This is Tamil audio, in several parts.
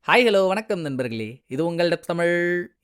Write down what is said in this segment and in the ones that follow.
ஹாய் ஹலோ வணக்கம் நண்பர்களே, இது உங்கள் டப் தமிழ்.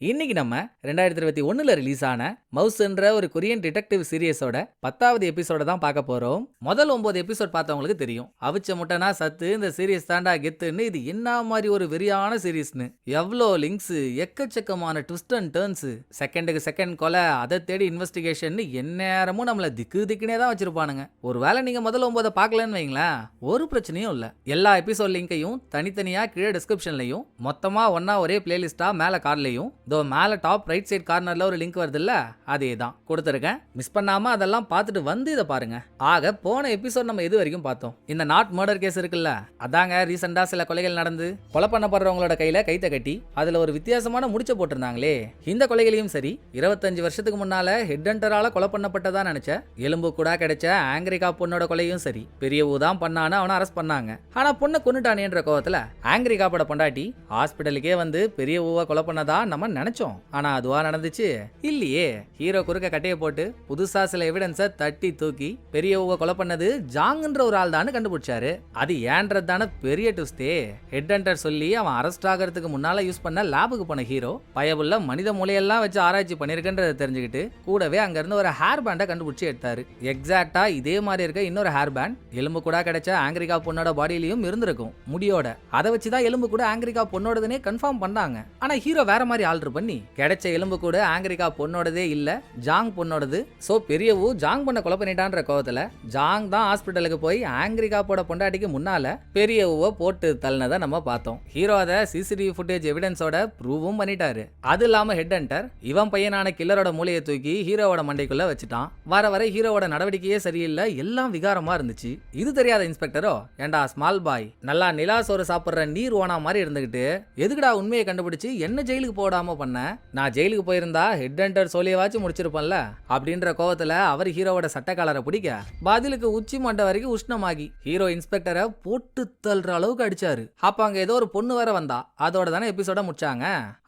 இன்னைக்கு நம்ம 2021ல் ரிலீஸ் ஆன மவுஸ் என்ற ஒரு கொரியன் டிடெக்டிவ் சீரியஸோட 10வது எபிசோட தான் பார்க்க போறோம். முதல் 9 எபிசோட் பார்த்தவங்களுக்கு தெரியும், அவிச்ச முட்டைனா சத்து, இந்த சீரியஸ் தாண்டா கெத்துன்னு. இது என்ன மாதிரி ஒரு வெறியான சீரியஸ்னு, எவ்வளோ லிங்க்ஸ், எக்கச்சக்கமான ட்விஸ்ட் அண்ட் டர்ன்ஸ், செகண்டுக்கு செகண்ட் கொலை, அதை தேடி இன்வெஸ்டிகேஷன், எந்நேரமும் நம்மள திக்கு திக்குனே தான் வச்சிருப்பானுங்க. ஒருவேளை நீங்க முதல் 9 பார்க்கலன்னு வைங்களேன், ஒரு பிரச்சனையும் இல்லை. எல்லா எபிசோட் லிங்கையும் தனித்தனியா கீழே டிஸ்கிரிப்ஷன்லையும் மொத்தமா ஒன்னா ஒரே பிளேலிஸ்டா மேல கார்லையும், இதோ மேல டாப் ரைட் சைடு கார்னர்ல ஒரு லிங்க் வருது இல்ல, அதே தான் கொடுத்துருக்கேன். மிஸ் பண்ணாம அதெல்லாம் பார்த்துட்டு வந்து இதை பாருங்க. ஆக போன எபிசோட் நம்ம எது வரைக்கும் பார்த்தோம்? இந்த நாட் மர்டர் கேஸ் இருக்குல்ல, அதாங்க ரீசெண்டா சில கொலைகள் நடந்து கொலை பண்ணப்படுறவங்களோட கையில கைத்த கட்டி அதுல ஒரு வித்தியாசமான முடிச்ச போட்டிருந்தாங்களே, இந்த கொலைகளையும் சரி 25 வருஷத்துக்கு முன்னால ஹெட் ஹண்டரால கொலை பண்ணப்பட்டதா நினைச்ச எலும்பு கூட கிடைச்ச ஆங்கிரிகா பொண்ணோட கொலையும் சரி பெரிய ஊதான் பண்ணான்னு அவனை அரெஸ்ட் பண்ணாங்க. ஆனா பொண்ணை கொன்னுட்டானேன்ற கோவத்துல ஆங்கிரிகாப்போட பொண்டாட்டி ஹாஸ்பிட்டலுக்கே வந்து பெரிய ஊவை கொலை பண்ணதா நம்ம நினைச்சோம். ஆனா அதுவா நடந்துச்சு இல்லையே. ஹீரோ குறுக்க கட்டையை போட்டு புதுசா சில எவிடன்ஸை தட்டி தூக்கி பெரிய ஊவை கொலை பண்ணது ஜாங்ன்ற ஒரு ஆள் தான் கண்டுபிடிச்சாரு. அது ஏன்றதான பெரிய ட்விஸ்டே. ஹெட் ஹண்டர் சொல்லி அவன் அரெஸ்ட் ஆகிறதுக்கு முன்னால யூஸ் பண்ண லேபுக்கு போன ஹீரோ பயவுள்ள மனித மூளையெல்லாம் வச்சு ஆராய்ச்சி பண்ணிருக்குன்றதை தெரிஞ்சுக்கிட்டு கூடவே அங்க இருந்து ஒரு ஹேர் பேண்டை கண்டுபிடிச்சு எடுத்தாரு. எக்ஸாக்டா இதே மாதிரி இருக்க இன்னொரு ஹேர் பேண்ட் எலும்பு கூட கிடைச்ச ஆங்கிரிகா பொண்ணோட பாடியிலையும் இருந்திருக்கும் முடியோட. அதை வச்சுதான் எலும்பு கூட ஆங்கிரிகா பொண்ணோடதுனே கன்ஃபார்ம் பண்ணாங்க. ஆனா ஹீரோ வேற மாதிரி ஆல்டர் பண்ணி கிடைச்ச எலும்பு கூட ஆங்கிரிகா பொண்ணோடதே இல்ல, ஜாங் பொண்ணோடது. சோ பெரியவு ஜாங் பண்ண கொலை பண்ணிட்டான்ற கோவத்துல ஜாங் தான் ஹாஸ்பிட்டலுக்கு போய் ஆங்கிரிகா போட பொண்டாட்டிக்கு முன்னால பெரியவுவை போட்டு தள்ளினதை நம்ம பார்த்தோம். ஹீரோ அதை சிசிடிவி ஃபுட்டேஜ் எவிடன்ஸோட ப்ரூவும் பண்ணிட்டாரு. அது இல்லாம ஹெட் ஹண்டர் இவன் பையனான கில்லரோட மூளையை தூக்கி ஹீரோவோட மண்டைக்குள்ள வச்சுட்டான். வர வர ஹீரோவோட நடவடிக்கையே சரியில்லை, எல்லாம் விகாரமா இருந்துச்சு. இது தெரியாத இன்ஸ்பெக்டரோ, ஏண்டா ஸ்மால் பாய், நல்லா நிலா சோறு சாப்பிடுற நீர் ஓனா மாதிரி இருந்துகிட்டு எதுக்குடா உண்மையை கண்டுபிடிச்சு என்ன ஜெயிலுக்கு போடாம பண்ண? நான் ஜெயிலுக்கு போயிருந்தா ஹெட் ஹண்டர் சொல்லியவாச்சும் முடிச்சிருப்பேன்ல அப்படின்ற கோவத்துல அவர் ஹீரோவோட சட்டக்காலரை பிடிக்க பதிலுக்கு உச்சி மண்டை வரைக்கும் உஷ்ணமாகி ஹீரோ இன்ஸ்பெக்டரை போட்டு தள்ளுற அளவுக்கு அடிச்சாரு. அப்ப அங்க ஏதோ ஒரு பொண்ணு வர வந்தா, அதோட தானே எபிசோட முடிச்சாங்க.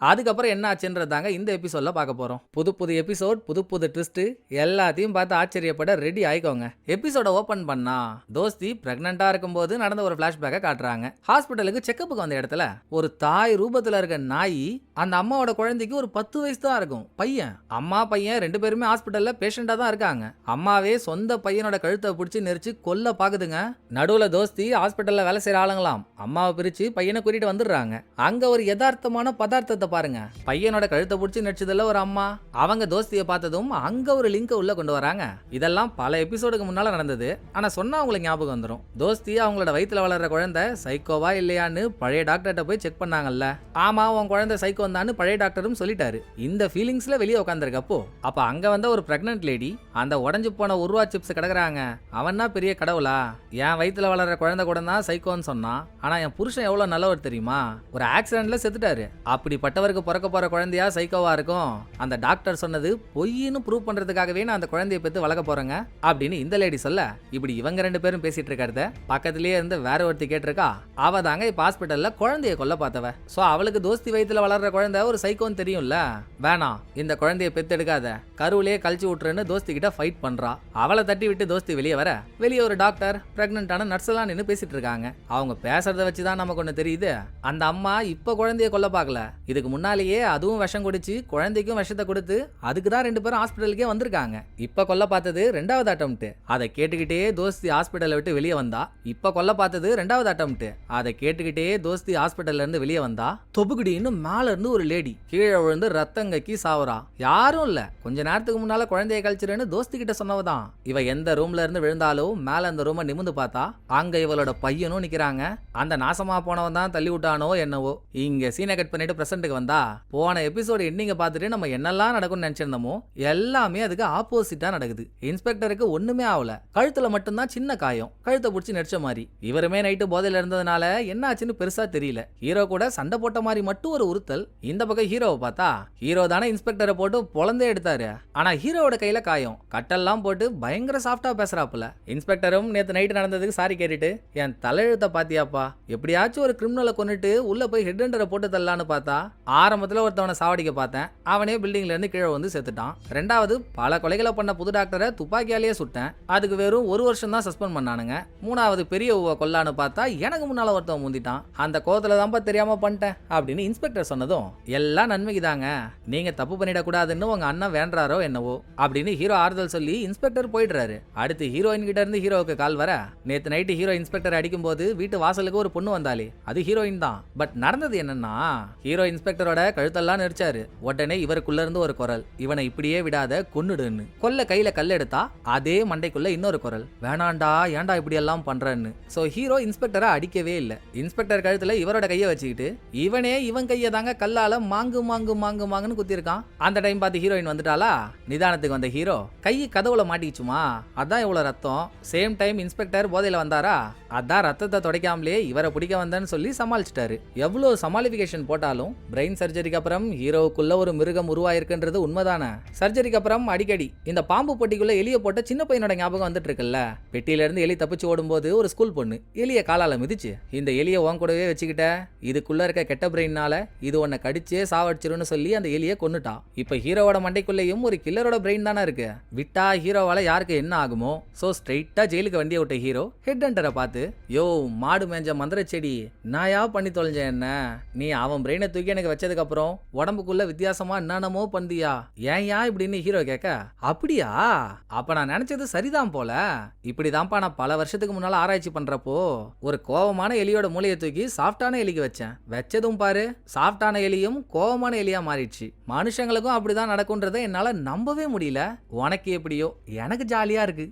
அதுக்கப்புறம் என்ன ஆச்சுன்றதாங்க இந்த எபிசோட்ல பார்க்க போறோம். புது புது எபிசோட், புது புது ட்விஸ்ட், எல்லாத்தையும் பார்த்து ஆச்சரியப்பட ரெடி ஆயிக்கோங்க. எபிசோட ஓபன் பண்ணா தோஸ்தி பிரெக்னண்டா இருக்கும்போது நடந்த ஒரு பிளாஷ்பேக்கை காட்டுறாங்க. ஹாஸ்பிட்டலுக்கு செக்கப்புக்கு வந்த இடத்துல ஒரு தாய் ரூபத்துல இருக்க நாய் அந்த அம்மாவோட குழந்தைக்கு ஒரு 10 வயசு தான் இருக்கும். பையன், அம்மா பையன் 2 பேருமே ஹாஸ்பிட்டல்ல பேஷண்டா தான் இருக்காங்க. அம்மாவே சொந்த பையனோட கழுத்தை பிடிச்சி நெரிச்சு கொல்ல பாக்குதுங்க. நடுவுல தோஸ்தி ஹாஸ்பிட்டல்ல வேலை செய்யற ஆளுங்களாம் அம்மாவை பிரிச்சு பையனை கூட்டிட்டு வந்துடுறாங்க. அங்க ஒரு யதார்த்தமான பதார்த்தத்தை பாருங்க. பையனோட கழுத்தை பிடிச்சி நெரிச்சதுல ஒரு அம்மா, அவங்க தோஸ்தியை பார்த்ததும் அங்க ஒரு லிங்க் உள்ள கொண்டு வராங்க. இதெல்லாம் பல எபிசோடுக்கு முன்னால நடந்தது. ஆனா சொன்னா அவங்களுக்கு ஞாபகம் வந்துடும். தோஸ்தி அவங்களோட வயித்துல வளர்ற குழந்தை சைக்கோவா இல்லையான்னு பழைய டாக்டர்கிட்ட போய் செக் பண்ணாங்கல்ல. ஆமா, உன் குழந்தை சைக்கோ தான்னு பழைய டாக்டரும் சொல்லிட்டாரு. இந்த ஃபீலிங்ஸ்ல வெளியே உட்காந்துருக்கப்போ அப்ப அங்க வந்த ஒரு பிரெக்னன்ட் லேடி அந்த உடஞ்சு போன உருவா சிப்ஸ் கிடக்குறாங்க. அவன்னா பெரிய கடவுளா, என் வயித்துல வளர்ற குழந்தை கூட தான் சைக்கோன்னு சொன்னான். ஆனா என் புருஷன் எவ்வளவு நல்லவர் தெரியுமா, ஒரு ஆக்சிடென்ட்ல செத்துட்டாரு. அப்படிப்பட்டவருக்கு பிறக்க போற குழந்தையா சைக்கோவா இருக்கும்? அந்த டாக்டர் சொன்னது பொய்ன்னு ப்ரூவ் பண்றதுக்காகவே நான் அந்த குழந்தைய பெற்று வளர்க்க போறேங்க அப்படின்னு இந்த லேடி சொல்ல, இப்படி இவங்க 2 பேரும் பேசிட்டு இருக்கிறத பக்கத்திலேயே இருந்து வேற ஒருத்தி கேட்டிருக்கா. அவ தாங்க இப்ப ஹாஸ்பிட்டல்ல குழந்தைய கொல்ல பார்த்தவ. சோ அவளுக்கு தோஸ்தி வயித்துல வளர்ற குழந்தை ஒரு சைக்கோன்னு தெரியும்ல. வேணாம், இந்த குழந்தைய பெத்தெடுக்காத, கருவிலே கழிச்சு விட்டுருன்னு தோஸ்தி கிட்ட ஃபைட் பண்றா. அவளை தட்டி விட்டு தோஸ்தி வெளியே வர வெளியே ஒரு டாக்டர், பிரெக்னன்டான நர்ஸ் எல்லாம் நின்று பேசிட்டு இருக்காங்க. அவங்க பேசுறத வச்சுதான் நமக்கு ஒண்ணு தெரியுது, அந்த அம்மா இப்ப குழந்தைய கொல்ல பார்க்கல, இதுக்கு முன்னாலேயே அதுவும் விஷம் குடிச்சு குழந்தைக்கும் விஷத்தை கொடுத்து அதுக்கு தான் 2 பேரும் ஹாஸ்பிட்டலுக்கே வந்திருக்காங்க. இப்ப கொல்ல பார்த்தது 2வது அட்டெம்ப்ட். அதை கேட்டுக்கிட்டே தோஸ்தி ஹாஸ்பிட்டலை விட்டு வெளியே வந்தா. இப்ப கொல்ல பார்த்தது 2வது அட்டெம்ப்ட். அதை கேட்டுக்கிட்டே தோஸ்தி ஹாஸ்பிட்டல்ல இருந்து வெளியே வந்தா தொபுகுடின்னு மேல இருந்து ஒரு லேடி கீழே விழுந்து ரத்தம் கக்கி சாவரா. யாரும் இல்ல, கொஞ்ச நேரத்துக்கு முன்னால குழந்தைய கழிச்சிருன்னு தோஸ்தி கிட்ட சொன்னவதான். இவ எந்த ரூம்ல இருந்து விழுந்தாலும் மேல அந்த ரூமை நிமிந்து பார்த்தா அங்க இவளோட பையனும் நிக்கிறாங்க. அந்த நாசமா போனவன் தான் தள்ளி விட்டானோ என்னவோ. இங்க சீனை கட் பண்ணிட்டு பிரசன்ட்டுக்கு வந்தா போன எபிசோடு எண்டிங்க பார்த்துட்டு நம்ம என்னெல்லாம் நடக்கும்னு நினைச்சிருந்தோமோ எல்லாமே அதுக்கு ஆப்போசிட்டா நடக்குது. இன்ஸ்பெக்டருக்கு ஒண்ணுமே ஆகல, கழுத்துல மட்டும்தான் சின்ன காயம், கழுத்தை பிடிச்சி நெரிச்ச மாதிரி. இவருமே நைட்டு போதையில இருந்ததுனால என்ன ஆச்சுன்னு பெருசா தெரியல. ஹீரோ கூட சண்டை போட்ட மாதிரி மட்டும் ஒரு உறுத்தல். இந்த பக்கம் ஹீரோவை பார்த்தா ஹீரோ தானே இன்ஸ்பெக்டரை போட்டு பொழந்தே எடுத்தாரு. ஆனா ஹீரோவோட கையில காயம், கட்டெல்லாம் போட்டு பயங்கர சாஃப்டா பேசுறாப்புல. இன்ஸ்பெக்டரும் நேத்து நைட்டு நடந்ததுக்கு சாரி கேட்டுட்டு, என் தலையெழுத்த பாத்தியாப்பா, எப்படியாச்சும் ஒரு கிரிமினலை கொண்டுட்டு உள்ள போய் ஹெட் ஹண்டரை போட்டு தள்ளலான்னு பார்த்தா ஆரம்பத்துல ஒருத்தவனை சாவடிக்க பார்த்தேன், அவனே பில்டிங்ல இருந்து கீழே வந்து செத்துட்டான். 2வது பல கொலைகளை பண்ண புது டாக்டரை துப்பாக்கியாலேயே சுட்டேன், அதுக்கு வெறும் 1 வருஷம் தான் சஸ்பெண்ட் பண்ணானுங்க. 3வது பெரிய கொல்லான்னு பார்த்தா எனக்கு முன்னால ஒருத்தவன் முந்திட்டான். அந்த கோத்துல தான்ப்பா தெரியாம பண்ணிட்டேன் அப்படின்னு இன்ஸ்பெக்டர் சொன்னதும், எல்லாம் நன்மைக்கு தாங்க, நீங்க தப்பு பண்ணிடக்கூடாதுன்னு உங்க அண்ணன் வேண்டாரோ என்னவோ அப்படின்னு ஹீரோ ஆறுதல் சொல்லி இன்ஸ்பெக்டர் போயிடுறாரு. அடுத்து ஹீரோயின் கிட்ட இருந்து ஹீரோவுக்கு கால் வர, நேத்து நைட்டு ஹீரோ இன்ஸ்பெக்டர் அடிக்கும் போது வீட்டு வாசலுக்கு ஒரு பொண்ணு வந்தாலே அது ஹீரோயின் தான். பட் நடந்தது என்னன்னா, ஹீரோ இன்ஸ்பெக்டரோட கழுத்தெல்லாம் நெரிச்சாரு. உடனே இவருக்குள்ள இருந்து ஒரு குரல், இவனை இப்படியே விடாத கொன்னுடுன்னு. கொல்ல கையில கல் எடுத்தா அதே மண்டைக்குள்ள இன்னொரு குரல், வேணாண்டா ஏன்டா இப்படி எல்லாம் பண்றன்னு. சோ ஹீரோ இன்ஸ்பெக்டரை அடிக்கவே இல்ல. இன்ஸ்பெக்டர் கழுத்துல இவரோட கையை வச்சுக்கிட்டு இவனே இவன் கையை தாங்க கல்லால மாங்கு மாங்கு மாங்கு மாங்குன்னு குத்திருக்கான். அந்த டைம் பார்த்து ஹீரோயின் வந்துட்டாளா. நிதானத்துக்கு வந்த ஹீரோ கை கதவுல மாட்டிச்சுமா, அதான் இவ்வளவு ரத்தம். சேம் டைம் இன்ஸ்பெக்டர் போதையில வந்தாரா, அதான் ரத்தத்தை துடைக்காமலே இவரை பிடிக்க வந்தேன்னு சொல்லி சமாளிச்சிட்டாரு. எவ்வளவு சமாளிபிகேஷன் போட்டாலும் பிரெயின் சர்ஜரிக்கு அப்புறம் ஹீரோவுக்குள்ள ஒரு மிருகம் உருவாயிருக்குன்றது உண்மைதானே. சர்ஜரிக்கு அப்புறம் அடிக்கடி இந்த பாம்பு பொட்டிக்குள்ள எலிய போட்ட சின்ன பையனோட ஞாபகம் வந்துட்டு இருக்குல்ல. பெட்டியில இருந்து எலி தப்பிச்சு ஓடும்போது ஒரு ஸ்கூல் பொண்ணு எலிய காலால மிதிச்சு, இந்த எலிய உன் கூடவே வச்சுக்கிட்ட, இதுக்குள்ள இருக்க கெட்ட பிரெயின்னால இது உன்னை கடிச்சே சாவடிச்சிருன்னு சொல்லி அந்த எலிய கொன்னுட்டான். இப்ப ஹீரோவோட மண்டைக்குள்ளேயும் ஒரு கில்லரோட பிரெயின் தானே இருக்கு. விட்டா ஹீரோவால யாருக்கு என்ன ஆகுமோ. சோ ஸ்ட்ரெயிட்டா ஜெயிலுக்கு வண்டியை விட்ட ஹீரோ ஹெட் ஹண்டரை பார்த்து, யோ மாடு மேஞ்ச மந்திர செடி, நாயா பண்ணி தொலைஞ்ச என்ன, நீ அவன் பிரெயினை தூக்கி எனக்கு வச்சதுக்கு அப்புறம் உடம்புக்குள்ள வித்தியாசமா என்னென்னமோ பந்தியா, ஏன்யா இப்படின்னு ஹீரோ கேட்க, அப்படியா அப்ப நான் நினைச்சது சரிதான் போல. இப்படிதான்ப்பா நான் பல வருஷத்துக்கு முன்னால ஆராய்ச்சி பண்றப்போ ஒரு கோவமான எலியோட மூளையை தூக்கி சாஃப்டான எலிக்கு வச்சதும் பாரு, சாஃப்டான எலியும் கோவமான எலியா மாறிடுச்சு. மனுஷங்களுக்கும் அப்படிதான் நடக்கும்ன்றத என்னால நம்பவே முடியல. உனக்கு எப்படியோ, எனக்கு ஜாலியா இருக்கு.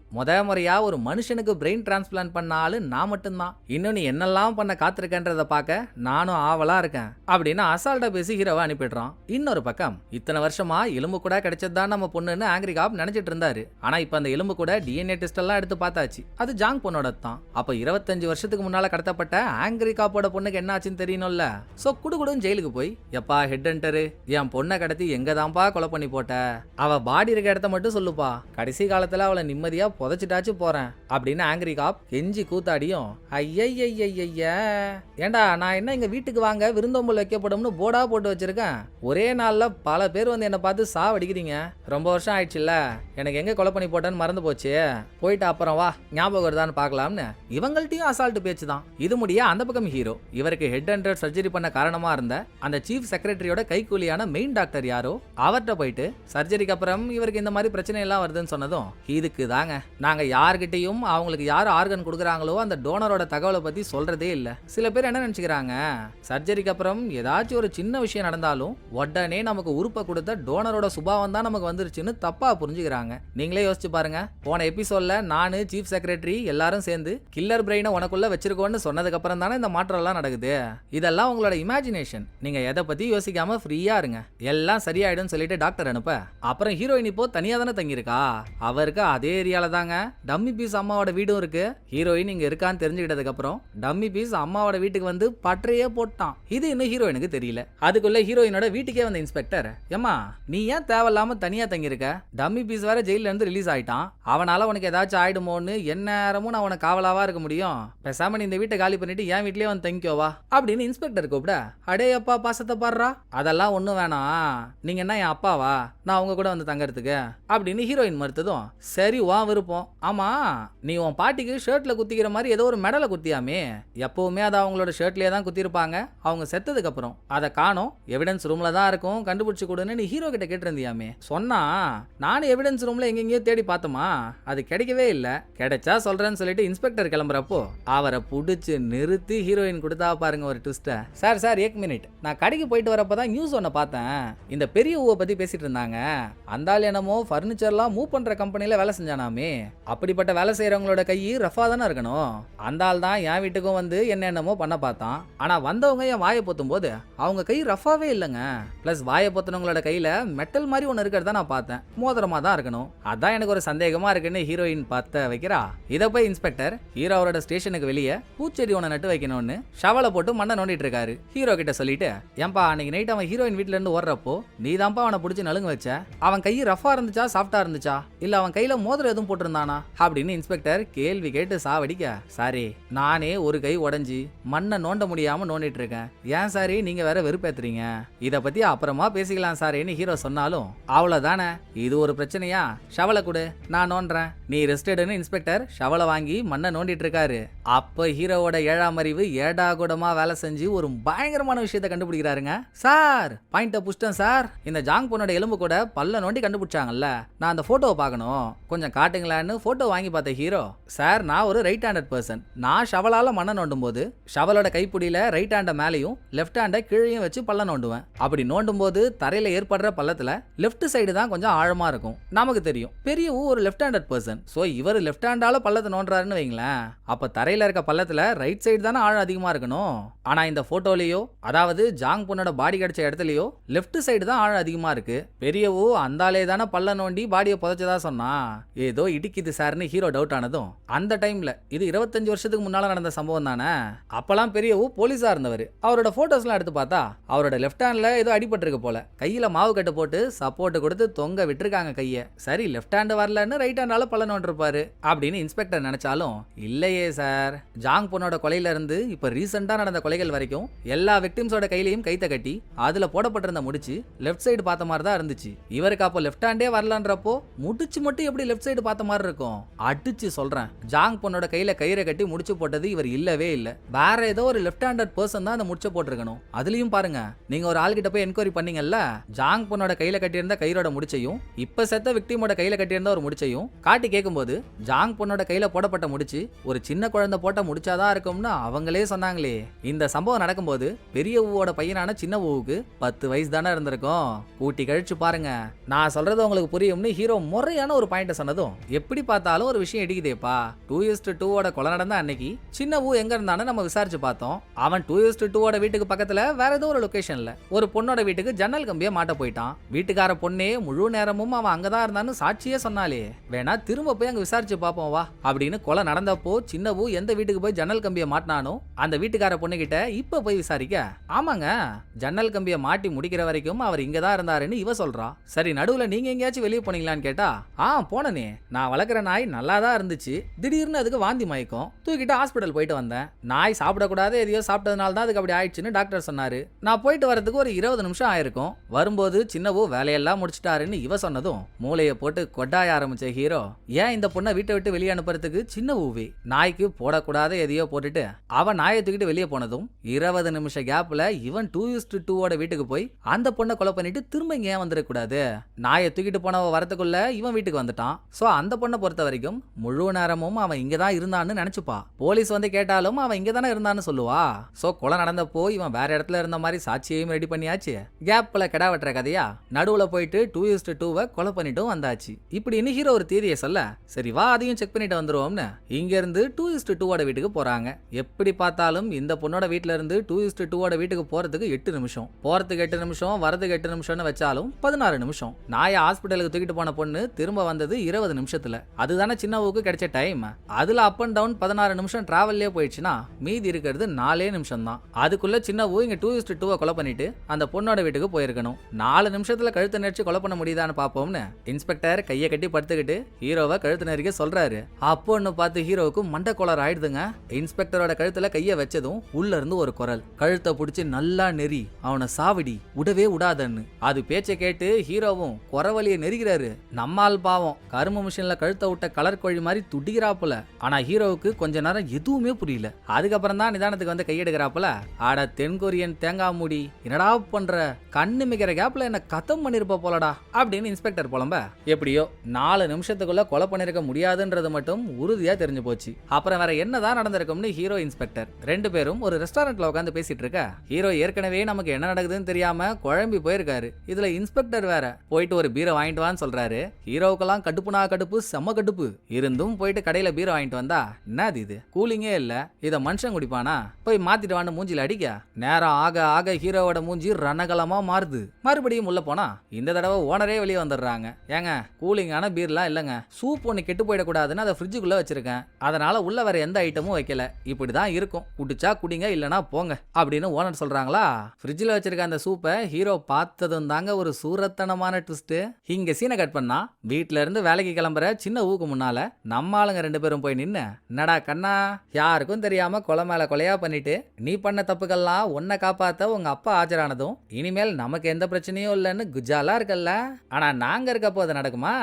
முறையா ஒரு மனுஷனுக்கு பிரெயின் டிரான்ஸ்பிளான்ட் பண்ணாலும் நான் மட்டும்தான். இன்னும் நீ என்னெல்லாம் பண்ண காத்திருக்கன்றத பார்க்க நானும் ஆவலா இருக்கேன் அப்படின்னு அசால்ட்டா பேசி ஹீரோவை அனுப்பிடுறான். இன்னொரு பக்கம் இத்தனை வருஷமா எலும்பு கூட கிடைச்சதுதான் நம்ம பொண்ணுன்னு ஆங்கிரி காப் நினைச்சிட்டு இருந்தாரு. ஆனா இப்ப அந்த எலும்பு கூட டிஎன்ஏ டெஸ்ட் எல்லாம் எடுத்து பார்த்தாச்சு, அது ஜாங் பொண்ணோட தான். அப்ப 25 வருஷத்துக்கு முன்னால கடத்தப்பட்ட ஆங்கிரி காப்போட பொண்ணுக்கு என்ன ஆச்சுன்னு தெரியணும்ல. சோ குடுகுடும் ஜெயிலுக்கு போய், எப்பா ஹெட் ஹண்டரு, என் பொண்ணை கடத்தி எங்க தான்ப்பா கொலை பண்ணி போட்ட, அவ பாடி இருக்க இடத்த மட்டும் சொல்லுப்பா, கடைசி காலத்துல அவளை நிம்மதியா புதைச்சிட்டாச்சு போறேன் அப்படின்னு ஆங்கிரி காப் கெஞ்சி கூத்தாடியும், ஐயய்ய ஏண்டா நான் என்ன இங்க வீட்டுக்கு வாங்க விருந்தோம்பல் வைக்கப்படும்னு போர்டா போட்டு வச்சிருக்கேன், ஒரே நாள்ல பல பேர் வந்து என்ன பார்த்து சாவடிக்கிறீங்க, ரொம்ப வருஷம் ஆயிடுச்சுல்ல, எனக்கு எங்க கொலை பண்ணி போட்டேன்னு மறந்து போச்சு, போயிட்டு அப்புறம் வா ஞாபகம் வருதான்னு பார்க்கலாம்னு இவங்கள்ட்டையும் அசால்ட் பேச்சு தான். இது முடிய அந்த பக்கம் ஹீரோ இவருக்கு ஹெட் ஹண்டர் சர்ஜரி பண்ண காரணமா இருந்த அந்த சீஃப் செக்ரட்டரியோட கைக்கூலியான மெயின் டாக்டர் யாரோ அவர்கிட்ட போயிட்டு, சர்ஜரிக்கு அப்புறம் இவருக்கு இந்த மாதிரி பிரச்சனை எல்லாம் வருதுன்னு சொன்னதும், இதுக்கு தாங்க நாங்க யார்கிட்டையும் அவங்களுக்கு யார் ஆர்கன் கொடுக்குறாங்களோ அந்த டோனரோட தகவலை பத்தி சொல்றதே இல்ல. சில பேர் என்ன நினைச்சுக்கிறாங்க, சர்ஜரிக்கு அப்புறம் ஏதாச்சும் ஒரு சின்ன விஷயம் நடந்தாலும் உடனே நமக்கு உறுப்பை கொடுத்த டோனரோட சுபாவம் தான் நமக்கு வந்துருச்சுன்னு தப்பா புரிஞ்சுக்கிறாங்க. நீங்களே யோசிச்சு பாருங்க, போன எபிசோட்ல நானு சீஃப் செக்ரட்டரி எல்லாரும் சேர்ந்து கில்லர் பிரெயினை உனக்குள்ள வச்சிருக்கோன்னு சொன்னதுக்கு அப்புறம் தானே இந்த மாற்றம் எல்லாம் நடக்குது. இதெல்லாம் உங்களோட இமேஜினேஷன், நீங்க எதை பத்தி யோசிக்காம ஃப்ரீயா இருங்க, எல்லாம் சரியாயிடும் சொல்லிட்டு டாக்டர் அனுப்ப, அப்புறம் ஹீரோயின் இப்போ தனியா தானே தங்கியிருக்கா. அவருக்கு அதே ஏரியால தாங்க டம்மி பீஸ் அம்மாவோட வீடும் இருக்கு. ஹீரோயின் இங்க இருக்கான்னு தெரிஞ்சுக்கிட்டதுக்கு அப்புறம் டம்மி பீஸ் அம்மாவோட வீட்டுக்கு வந்து பற்றையே போட்டான். இது இன்னும் ஹீரோயினுக்கு தெரியல. அதுக்குள்ள ஹீரோயினோட வீட்டுக்கே வந்த இன்ஸ்பெக்டர், ஏமா நீ ஏன் தேவையில்லாம தனியா தங்கியிருக்க, டம்மி பீஸ் வேற ஜெயில இருந்து ரிலீஸ் ஆயிட்டான், அவனால உனக்கு ஏதாச்சும் ஆயிடுமோன்னு எந்நேரமும் நான் உனக்கு காவலாவா இருக்க முடியும், பேசாம நீ இந்த வீட்டை காலி பண்ணிட்டு என் வீட்லயே வந்து தங்கிக்கோவா அப்படின்னு இன்ஸ்பெக்டர் கூப்பிட, அடே அப்பா பாசத்தை பாடுறா, அதெல்லாம் ஒண்ணும் வேணாம், நீங்க என்ன என் அப்பாவா நான் உங்க கூட வந்து தங்கறதுக்கு அப்படின்னு ஹீரோயின் மறுத்ததும், சரி வா விருப்பம், ஆமா நீ உன் பாட்டிக்கு ஷர்ட்ல குத்திக்கிற மாதிரி ஏதோ ஒரு மெடலை குத்தியாமே, எப்பவுமே அதை அவங்களோட ஷர்ட்லயே தான் குத்திருப்பாங்க, அவங்க செத்ததுக்கு அப்புறம் அதை காணோம், எவிடன்ஸ் ரூம்ல தான் இருக்கும், கண்டுபிடிச்சு கொடுன்னு நீ ஹீரோ கிட்ட கேட்டிருந்தியாமே. சொன்னா நானும் எவிடன்ஸ் ரூம்ல எங்கெங்கயோ தேடி பார்த்தோமா, அது கிடைக்கவே இல்ல, கிடைச்சா சொல்றேன்னு சொல்லிட்டு இன்ஸ்பெக்டர் கிளம்புறப்போ அவரை புடிச்சு நிறுத்தி ஹீரோயின் கொடுத்தா பாருங்க ஒரு ட்விஸ்ட. சார் ஏக் மினிட், நான் கடைக்கு போயிட்டு வரப்பதான் நியூஸ் ஒன்ன பார்த்தேன், இந்த பெரிய ஊவை பத்தி பேசிட்டு இருந்தாங்க, அந்த ஆள் என்னமோ பர்னிச்சர்லாம் மூவ் பண்ற கம்பெனில வேலை செஞ்சானாமே, அப்படிப்பட்ட வேலை செய்யறவங்களோட கை ரஃபா தானே இருக்கணும், அந்த ஆள் தான் என் வீட்டுக்கும் வந்து என்னென்னமோ பண்ண பார்த்தான், ஆனா வந்தவங்க என் வாயை பொத்தும் போது அவங்க கை ரஃபாவே இல்லைங்க, பிளஸ் வாயை பொத்துனவங்களோட கையில மெட்டல் மாதிரி ஒன்னு இருக்கிறத நான் பார்த்தேன், மோதிரமா தான் இருக்கணும், அதான் எனக்கு ஒரு சந்தேகமா இருக்குன்னு ஹீரோயின் பார்த்த வைக்கிறா. இத போய் இன்ஸ்பெக்டர் ஹீரோ அவரோட ஸ்டேஷனுக்கு வெளியே பூச்செடி ஒன்று நட்டு வைக்கணும்னு ஷவலை போட்டு மண்ணை நோண்டிட்டு இருக்காரு. ஹீரோ கிட்ட சொல்லிட்டு, ஏன்பா அன்னைக்கு நைட் அவன் ஹீரோயின் வீட்டுல இருந்து ஓடுறப்போ நீ தான்ப்பா அவனை பிடிச்சி நலுங்க வச்ச, அவன் கை ரஃபா இருந்துச்சா சாஃப்டா இருந்துச்சா, இல்ல அவன் கையில மோதிரம் எதுவும் போட்டிருந்தானா அப்படின்னு இன்ஸ்பெக்டர் கேள்வி கேட்டு சாவடிக்க, சாரி நானே ஒரு கை உடஞ்சி மண்ணை நோண்ட முடியாம நோண்டிட்டு இருக்கேன், ஏன் சாரி நீங்க வேற வெறுப்பேத்துறீங்க, இத பத்தி அப்புறமா பேசிக்கலாம் சாரேன்னு ஹீரோ சொன்னாலும், அவ்வளவுதானே இது ஒரு பிரச்சனையா, ஷவலை கொடு நான் நோண்டுறேன், நீ ரெஸ்டடுன்னு இன்ஸ்பெக்டர் ஷவலை வாங்கி மண்ணை நோண்டிட்டு இருக்காரு. அப்ப ஹீரோவோட 7ஆம் அறிவு ஏடா கூடமா வேலை செஞ்சு ஒரு பயங்கரமான விஷயத்தை கண்டுபிடிக்கிறாருங்க. சார் பாயிண்ட புஷ்டன் சார், இந்த ஜாங் பொண்ணோட எலும்பு கூட பல்ல நோண்டி கண்டுபிடிச்சாங்கல்ல, நான் அந்த போட்டோவை பார்க்கணும், கொஞ்சம் காட்டுங்களான்னு போட்டோ வாங்கி பார்த்த ஹீரோ, சார் நான் ஒரு ரைட் ஹேண்டட் பர்சன், நான் ஷவலால மண்ணை நோண்டும் போது ஷவலோட கைப்பிடியில ரைட் ஹேண்ட மேலையும் லெஃப்ட் ஹேண்ட கீழையும் வச்சு பல்ல நோண்டுவேன். அப்படி நோண்டும் போது தரையில ஏற்படுற பள்ளத்துல லெஃப்ட் சைடு தான் கொஞ்சம் ஆழமா இருக்கும். நமக்கு தெரியும் பெரிய ஒரு லெஃப்ட் ஹேண்டட் பர்சன், சோ இவர் லெஃப்ட் ஹேண்டால பள்ளத்தை நோண்டுறாருன்னு வைங்களேன், அப்ப தரையில இருக்க பள்ளத்துல ரைட் சைடு தானே ஆழம் அதிகமா இருக்கணும். ஆனா இந்த போட்டோலயோ, அதாவது ஜாங் பொண்ணோட பாடி கிடைச்ச இடத்துலயோ லெஃப்ட் சைடு தான் ஆழம் அதிகமா இருக்கு. பெரியவோ அந்தாலே தானே பள்ள நோண்டி பாடியை புதைச்சதா சொன்னா, ஏதோ இடிக்குது சார்னு ஹீரோ டவுட் ஆனதும், அந்த டைம்ல இது 25 வருஷத்துக்கு முன்னால நடந்த சம்பவம் தானே, அப்பெல்லாம் பெரியவோ போலீஸா இருந்தவர். அவரோட போட்டோஸ்லாம் எடுத்து பார்த்தா அவரோட லெஃப்ட் ஹேண்ட்ல ஏதோ அடிபட்டிருக்கு போல, கையில மாவு கட்டு போட்டு சப்போர்ட் கொடுத்து தொங்க விட்டுருக்காங்க கைய. சரி லெஃப்ட் ஹேண்ட் வரலன்னு ரைட் ஹேண்டால பல்ல நோண்டிருப்பாரு அப்படின்னு இன்ஸ்பெக்டர் நினைச்சாலும், இல்லையே சார், ஜாங் பொண்ணோட கொலையில இருந்து இப்ப ரீசெண்டா நடந்த கொலைகள் வரைக்கும் எல்லா விக்டிம்ஸோட கையிலையும் கைத்த கட்டி அதுல போடப்பட்டிருந்த முடிச்சு லெஃப்ட் சைடு பார்த்த மாதிரி தான் இருந்துச்சு. இவருக்கு அப்போ லெஃப்ட் ஹேண்டே வரலன்றப்போ முடிச்சு மட்டும் எப்படி லெஃப்ட் சைடு பார்த்த மாதிரி இருக்கும்? அடிச்சு சொல்றேன், ஜாங் பொண்ணோட கையில கயிறை கட்டி முடிச்சு போட்டது இவர் இல்லவே இல்ல, வேற ஏதோ ஒரு லெஃப்ட் ஹேண்டட் பர்சன் தான் அந்த முடிச்ச போட்டிருக்கணும். அதுலயும் பாருங்க, நீங்க ஒரு ஆள் கிட்ட போய் என்கொயரி பண்ணீங்கல்ல, ஜாங் பொண்ணோட கையில கட்டியிருந்த கயிறோட முடிச்சையும் இப்ப செத்த விக்டிமோட கையில கட்டியிருந்த ஒரு முடிச்சையும் காட்டி கேட்கும்போது, ஜாங் பொண்ணோட கையில போடப்பட்ட முடிச்சு ஒரு சின்ன குழந்தை போட்ட முடிச்சாதான் இருக்கும்னு அவங்களே சொன்னாங்களே. இந்த சம்பவம் நடக்கும்போது பெரிய ஊவோட பையனான சின்ன ஊவுக்கு 10 வயசு தானே இருந்திருக்கும். கூட்டி கழிச்சு பாருங்க, நான் சொல்றது உங்களுக்கு புரியும்னு ஹீரோ முறையான ஒரு பாயிண்ட் சொன்னதும், எப்படி பார்த்தாலும் ஒரு விஷயம் இடிக்குதேப்பா. 2:2 கொலை நடந்த அன்னைக்கு சின்ன ஊ எங்க இருந்தான்னு நம்ம விசாரிச்சு பார்த்தோம். அவன் 2:2 வீட்டுக்கு பக்கத்துல வேற ஏதோ ஒரு லொகேஷன்ல ஒரு பொண்ணோட வீட்டுக்கு ஜன்னல் கம்பியை மாட்ட போயிட்டான். வீட்டுக்கார பொண்ணே முழு நேரமும் அவன் அங்கதான் இருந்தான்னு சாட்சியே சொன்னாலே, வேணா திரும்ப போய் அங்க விசாரிச்சு பார்ப்போம் வா அப்படின்னு. கொலை நடந்தப்போ சின்னவு எந்த வீட்டுக்கு போய் ஜன்னல் கம்பியை மாட்டினானோ அந்த வீட்டுக்கார பொண்ணு கிட்ட இப்ப போய் விசாரிக்க, ஆமாங்க ஜன்னல் கம்பியை மாட்டி முடிக்கிற வரைக்கும் அவர் இங்கதான் இருந்தாருன்னு இவ சொல்றா. சரி நடுவுல நீங்க எங்கேயாச்சும் வெளியே போனீங்களான்னு கேட்டா, போனனே, நான் வளர்க்குற நாய் நல்லா தான் இருந்துச்சு, திடீர்னு அதுக்கு வாந்தி மயக்கம், தூக்கிட்டு ஹாஸ்பிட்டல் போயிட்டு வந்தேன், நாய் சாப்பிடக்கூடாது எதையோ சாப்பிட்டதுனால தான் அதுக்கு அப்படி ஆயிடுச்சுன்னு டாக்டர் சொன்னாரு, நான் போயிட்டு வரதுக்கு ஒரு 20 நிமிஷம் ஆயிருக்கும், வரும்போது சின்னவோ வேலையெல்லாம் முடிச்சிட்டாருன்னு இவ சொன்னதும் மூளையை போட்டு கொட்டாய ஆரம்பிச்ச ஹீரோ, ஏன் இந்த பொண்ணை வீட்டை விட்டு வெளியே அனுப்புறதுக்கு சின்ன ஊவி நாய்க்கு போடக்கூடாத எதையோ போட்டுட்டு அவன் நாயை தூக்கிட்டு வெளியே போனதும் 20 நிமிஷம் கேப்ல இவன் 2:2 வீட்டுக்கு போய் அந்த பொண்ணை கொலை பண்ணிட்டு திரும்ப இங்க ஏன் வந்துடக்கூடாது? நாயை தூக்கிட்டு போனவ வரத்துக்குள்ள இவன் வீட்டுக்கு வந்துட்டான். சோ அந்த பொண்ணை பொறுத்த வரைக்கும் முழு நேரமும் அவன் இங்கதான் இருந்தான்னு நினைச்சுப்பா. போலீஸ் வந்து கேட்டாலும் அவன் இங்க தானே இருந்தான்னு சொல்லுவா. சோ கொலை நடந்தப்போ இவன் வேற இடத்துல இருந்த மாதிரி சாட்சியையும் ரெடி பண்ணியாச்சு, கேப்ல கெடா வெட்டுற கதையா நடுவுல போயிட்டு 2:2 கொலை பண்ணிட்டும் வந்தாச்சு இப்படின்னு ஹீரோ ஒரு தேதியை சொல்ல, சரி வா அதையும் செக் பண்ணிட்டு வந்துருவோம்னு இங்க இருந்து 2:2 வீட்டுக்கு போறாங்க. எப்படி பார்த்தாலும் இந்த பொண்ணோட வீட்டுல இருந்து 2:2 வீட்டுக்கு போறதுக்கு 8 நிமிஷம், போறதுக்கு 8 நிமிஷம், வரதுக்கு 8 நிமிஷம்னு வச்சாலும் 16 நிமிஷம். நாயை ஹாஸ்பிட்டலுக்கு தூக்கிட்டு போன பொண்ணு திரும்ப வந்தது 20 நிமிஷத்துல. அதுதானே சின்னவுக்கு கிடைச்ச டைம். அதுல அப் அண்ட் டவுன் 16 நிமிஷம் டிராவல்லே போயிடுச்சுன்னா மீதி இருக்கிறது 4 நிமிஷம் தான். அதுக்குள்ள சின்னவு இங்க 2:2 கொலை பண்ணிட்டு அந்த பொண்ணோட வீட்டுக்கு போயிருக்கணும். 4 நிமிஷத்துல கழுத்து நெரிச்சு கொலை பண்ண முடியுதான்னு பாப்போம்னு இன்ஸ்பெக்டர் கையை கட்டி படுத்துக்கிட்டு ஹீரோவை கழுத்து நெரிக்க சொல்றாரு. அப்போன்னு பார்த்து ஹீரோவுக்கு மண்டை கோளாறு ஆயிடுதுங்க. இன்ஸ்பெக்டரோட கழுத்துல கைய வச்சதும் உள்ள இருந்து ஒரு குரல், கழுத்தை பிடிச்சி நல்லா நெறி, அவனை சாவிடி, விடவே விடாதன்னு. அது பேச்சை கேட்டு ஹீரோவும் குறவலியை நெரிக்கிறாரு. நம்மால் பாவம் கரும்பு மிஷின்ல கழுத்தை விட்ட கலர் கோழி மாதிரி துடிக்கிறாப்புல. ஆனா ஹீரோவுக்கு கொஞ்ச நேரம் எதுவுமே புரியல. அதுக்கப்புறம் தான் நிதானத்துக்கு வந்து கையெடுக்கிறாப்புல, ஆட தென்கொரியன் தேங்காய் மூடி என்னடா பண்ற, கண்ணு மிக்கிற கேப்ல என்ன கத்தம் பண்ணிருப்ப போலடா அப்படின்னு இன்ஸ்பெக்டர் புலம்ப. எப்படியோ 4 நிமிஷத்துக்குள்ள கொலை பண்ணிருக்க முடியாதுன்றது மட்டும் உறுதியா தெரிஞ்சு போச்சு. அப்புறம் வேற என்னதான் நடந்திருக்கும்னு ஹீரோ இன்ஸ்பெக்டர் 2 பேரும் ஒரு ரெஸ்டாரண்ட்ல உட்காந்து பேசிட்டு இருக்க, ஹீரோ ஏற்கனவே நமக்கு என்ன நடக்குதுன்னு தெரியாம குழம்பி போயிருக்காரு. இதுல இன்ஸ்பெக்டர் வேற போயிட்டு ஒரு பீரை வாங்கிட்டு வான்னு சொல்றாரு. ஹீரோவுக்கெல்லாம் கடுப்புனா கடுப்பு, செம்ம கடுப்பு இருந்தும் போயிட்டு கடையில பீரை வாங்கிட்டு வந்தா, என்னது இது கூலிங்கே இல்ல, இத மனுஷன் குடிப்பானா, போய் மாத்திட்டு வான்னு மூஞ்சில அடிக்க. நேரம் ஆக ஆக ஹீரோவோட மூஞ்சி ரணகலமா மாறுது. மறுபடியும் உள்ள போனா இந்த தடவை ஓனரே வெளியே வந்துடுறாங்க. ஏங்க கூலிங்கான பீர்லாம் இல்லங்க, சூப் ஒண்ணு கெட்டு போயிடக்கூடாதுன்னு அதை ஃப்ரிட்ஜுக்குள்ள வச்சிருக்கேன், அதனால உள்ள வேற எந்த ஐட்டமும் வைக்கல, இப்படிதான் இருக்கும், குடிச்சா குடிங்க இல்லனா போங்க அப்படின்னு ஓனர் சொல்றாங்களா. ஃப்ரிட்ஜில் வச்சிருக்க அந்த சூப்பை ஹீரோ பார்த்ததும் தாங்க ஒரு சூரத்தனமான ட்விஸ்ட். இங்க சீனை கட் பண்ணா வீட்ல இருந்து வேலைக்கு கிளம்புற சின்ன ஊக்கு முன்னால நம்ம ஆளுங்க 2 பேரும் போய் நின்னு, என்னடா கண்ணா, யாருக்கும் தெரியாம கொலை மேல கொலையா பண்ணிட்டு நீ பண்ண தப்புக்கெல்லாம் உன்னை காப்பாத்த உங்க அப்பா ஆஜரானதும் இனிமேல் நமக்கு எந்த பிரச்சனையும் இல்லைன்னு குஜாலா இருக்கல்ல, ஆனா நாங்க இருக்கப்போ அது நடக்குமா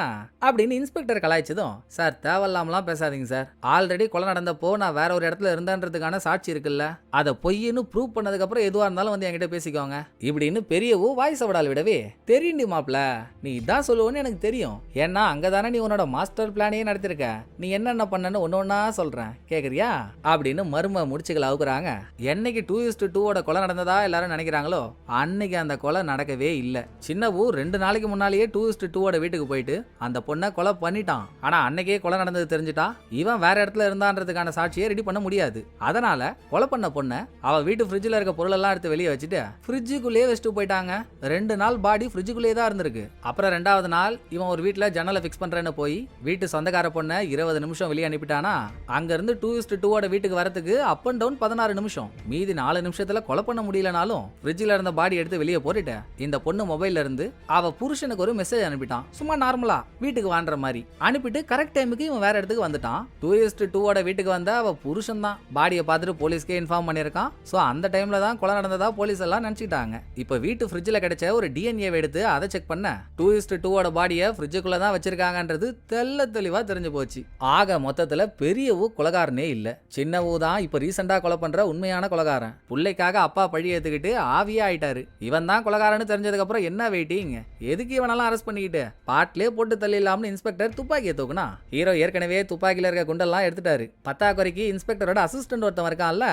அப்படின்னு இன்ஸ்பெக்டர் கலாய்ச்சதும், சார் தேவையில்லாமலாம் பேசாதீங்க சார், ஆல்ரெடி கொலை நடந்தப்போ நான் வேற ஒரு இடத்துல இருந்தேன்றதுக்கான சாட்சி இருக்குல்ல, அதை பொய்ன்னு ப்ரூவ் பண்ணதுக்கு அப்புறம் எதுவா இருந்தாலும் வந்து என்கிட்ட பேசிக்கோங்க இப்படின்னு பெரியவோ வாய்ஸ் விடால் விடவே தெரியுண்டி மாப்ள, நீ இதான் சொல்லுவோன்னு எனக்கு தெரியும். ஏன்னா அங்கதானே நீ உன்னோட மாஸ்டர் பிளானையே நடத்திருக்க. நீ என்னென்ன பண்ணன்னு ஒன்னு ஒன்னா சொல்றேன், கேக்குறியா அப்படின்னு மரும முடிச்சுகள் அவுக்குறாங்க. என்னைக்கு 2:2 கொலை நடந்ததா எல்லாரும் நினைக்கிறாங்களோ அன்னைக்கு அந்த கொலை நடக்கவே இல்லை. சின்னவூ 2 நாளைக்கு முன்னாலேயே 2:2 வீட்டுக்கு போயிட்டு அந்த பொண்ணை கொலை பண்ணிட்டான். ஆனா அன்னைக்கே கொலை நடந்தது தெரிஞ்சுட்டா இவன் வேற இடத்துல இருந்தான்றதுக்கான சாட்சியை ரெடி பண்ண முடியாது. அதனால கொலை பண்ண பொண்ணை அவ வீட்டு ஃப்ரிட்ஜில் இருக்க பொருள் எல்லாம் எடுத்து வெளியே வச்சுட்டு ஃப்ரிட்ஜுக்குள்ளேயே வச்சுட்டு போயிட்டாங்க. 2 நாள் பாடி ஃப்ரிட்ஜுக்குள்ளேயே தான் இருந்திருக்கு. அப்புறம் 2வது நாள் இவன் ஒரு வீட்டுல ஜன்னலை ஃபிக்ஸ் பண்றேன்னு போய் வீட்டு சொந்தக்கார பொண்ணை 20 நிமிஷம் வெளியே அனுப்பிட்டானா அங்க இருந்து 2:2 வீட்டுக்கு வரதுக்கு அப் அண்ட் டவுன் 16 நிமிஷம். மீதி 4 நிமிஷத்துல கொலை பண்ண முடியலனாலும் ஃப்ரிட்ஜில் இருந்த பாடி எடுத்து வெளியே போட்டுட்டு இந்த பொண்ணு மொபைல்ல இருந்து அவ புருஷனுக்கு ஒரு மெசேஜ் அனுப்பிட்டான். சும்மா நார்மலா வீட்டுக்கு வான்ற மாதிரி அனுப்பிட்டு கரெக்ட் டைமுக்கு இவன் வேற இடத்துக்கு வந்துட்டான். 2:2 வீட்டுக்கு வந்த அவ புருஷன் தான் பாடியை பார்த்துட்டு போலீஸ்க்கே இன்ஃபார்ம் பண்ணிருக்கான். சோ அந்த டைம்ல தான் கொலை நடந்ததா போலீஸ் எல்லாம் நினைச்சிட்டாங்க. இப்ப வீட்டு ஃப்ரிட்ஜில் கிடைச்ச ஒரு டிஎன்ஏ எடுத்து அதை செக் பண்ண 2:2 பாடியை ஃப்ரிட்ஜுக்குள்ள தான் வச்சிருக்காங்கன்றது தெல்ல தெளிவா தெரிஞ்சு போச்சு. ஆக மொத்தத்துல பெரியவூ கொலகாரனே இல்ல, சின்னவூ தான் இப்ப ரீசெண்டா கொலை பண்ற உண்மையான கொலகாரன். பிள்ளைக்காக அப்பா பழி ஏத்துக்கிட்டு ஆவியா ஆயிட்டாரு. இவன் தான் கொலகாரன்னு தெரிஞ்சதுக்கு அப்புறம் என்ன வெயிட்டிங், எதுக்கு இவனெல்லாம் அரெஸ்ட் பண்ணிக்கிட்டு பாட்டிலே போட்டு தள்ளிடலாம்னு இன்ஸ்பெக்டர் துப்பாக்கியை தூக்குனா. ஹீரோ ஏற்கனவே துப்பாக்கில இருக்க குண்டெல்லாம் எடுத்துட்டாரு. பத்தாக்குறைக்கு இன்ஸ்பெக்டரோட அசிஸ்டன்ட் ஒருத்தன் இருக்கான்ல,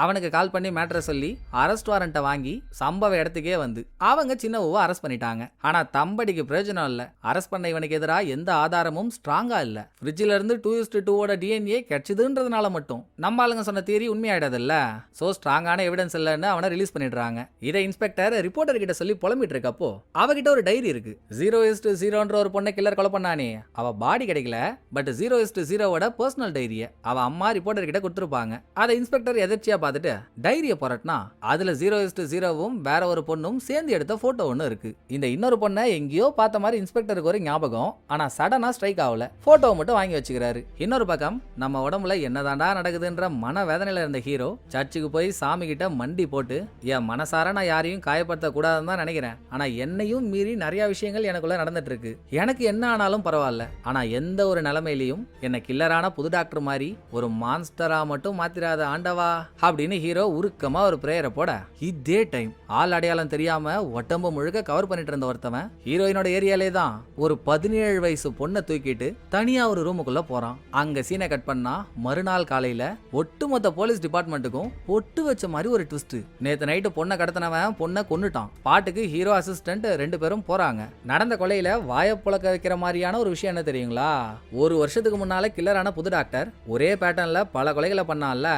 அவனுக்கு கால் பண்ணி மேட்டரை சொல்லி அரெஸ்ட் வாரண்ட்டை வாங்கி சம்பவ இடத்துக்கே வந்து அவங்க சின்னவூவை அரெஸ்ட் பண்ணிட்டாங்க. ஆனா தம்படிக்கு பிரயோஜனம் இல்ல. அரெஸ்ட் பண்ண இவனுக்கு எதிராக எந்த ஆதாரமும் ஸ்ட்ராங்கா இல்ல. ஃப்ரிட்ஜில இருந்து 2:2 டிஎன்ஏ கிடைச்சதுன்றதுனால மட்டும் நம்ம ஆளுங்க சொன்ன தியரி உண்மையாயிடாதுல்ல. சோ ஸ்ட்ராங்கான எவிடன்ஸ் இல்லைன்னு அவனை ரிலீஸ் பண்ணிடுறாங்க. இதை இன்ஸ்பெக்டர் ரிப்போர்ட்டர் கிட்ட சொல்லி புலம்பிட்டு இருக்கப்போ அவகிட்ட ஒரு டைரி இருக்கு. 0:0 ஒரு பொண்ணை கில்லர் கொலை பண்ணானே, அவ பாடி கிடைக்கல, பட் 0:0 பர்சனல் டைரிய அவ அம்மா ரிப்போர்ட்டர் கிட்ட கொடுத்துருப்பாங்க. அதை இன்ஸ்பெக்டர் எதிர்ச்சியா பார்த்துட்டு டைரிய புரட்டினா அதுல 0:0வும் வேற ஒரு பொண்ணும் சேர்ந்து எடுத்த போட்டோ ஒன்னு இருக்கு. இந்த இன்னொரு பொண்ணை எங்கேயோ பார்த்த மாதிரி இன்ஸ்பெக்டருக்கு ஒரு ஞாபகம். ஆனா சடனா ஸ்ட்ரைக் ஆகல. போட்டோவை மட்டும் வாங்கி வச்சுக்கிறாரு. இன்னொரு பக்கம் நம்ம உடம்புல என்னதாண்டா நடக்குதுன்ற மன வேதனையில இருந்த ஹீரோ சர்ச்சுக்கு போய் சாமி கிட்ட மண்டி போட்டு என் மனசார நான் யாரையும் காயப்படுத்த கூடாதுன்னு தான் நினைக்கிறேன். ஆனா என்னையும் மீறி நிறைய விஷயங்கள் எனக்குள்ள நடந்துட்டு இருக்கு. எனக்கு என்ன ஆனாலும் பரவாயில்ல, ஆனா எந்த ஒரு நிலைமையிலையும் என்ன கில்லரான புது டாக்டர் மாதிரி ஒரு மான்ஸ்டரா மட்டும் மாத்திராத ஆண்டவா அப்படின்னு ஹீரோ உருக்கமா ஒரு பிரேயரை போட இதே டைம் ஆள் அடையாளம் தெரியாம உடம்பு முழுக்க கவர் பண்ணிட்டு இருந்த ஒருத்தவன் ஹீரோயினோட ஏரியாலே தான் ஒரு 17 வயசு பொண்ணை தூக்கிட்டு தனியா ஒரு ரூமுக்குள்ள போறான். அங்க சீனை கட் பண்ணா மறுநாள் காலையில ஒட்டுமொத்த போலீஸ் டிபார்ட்மெண்ட்டுக்கும் பொட்டு வச்ச மாதிரி ஒரு ட்விஸ்ட். நேத்து நைட்டு பொண்ணை கடத்தினவன் பொண்ணை கொன்னுட்டான். பாட்டுக்கு ஹீரோ அசிஸ்டன்ட் 2 பேரும் போறாங்க. நடந்த கொலையில வாயப்புழக்க வைக்கிற மாதிரியான ஒரு விஷயம் என்ன தெரியுங்களா? ஒரு வருஷத்துக்கு முன்னால கில்லரான புது டாக்டர் ஒரே பேட்டர்ன்ல பல கொலைகளை பண்ணான்ல,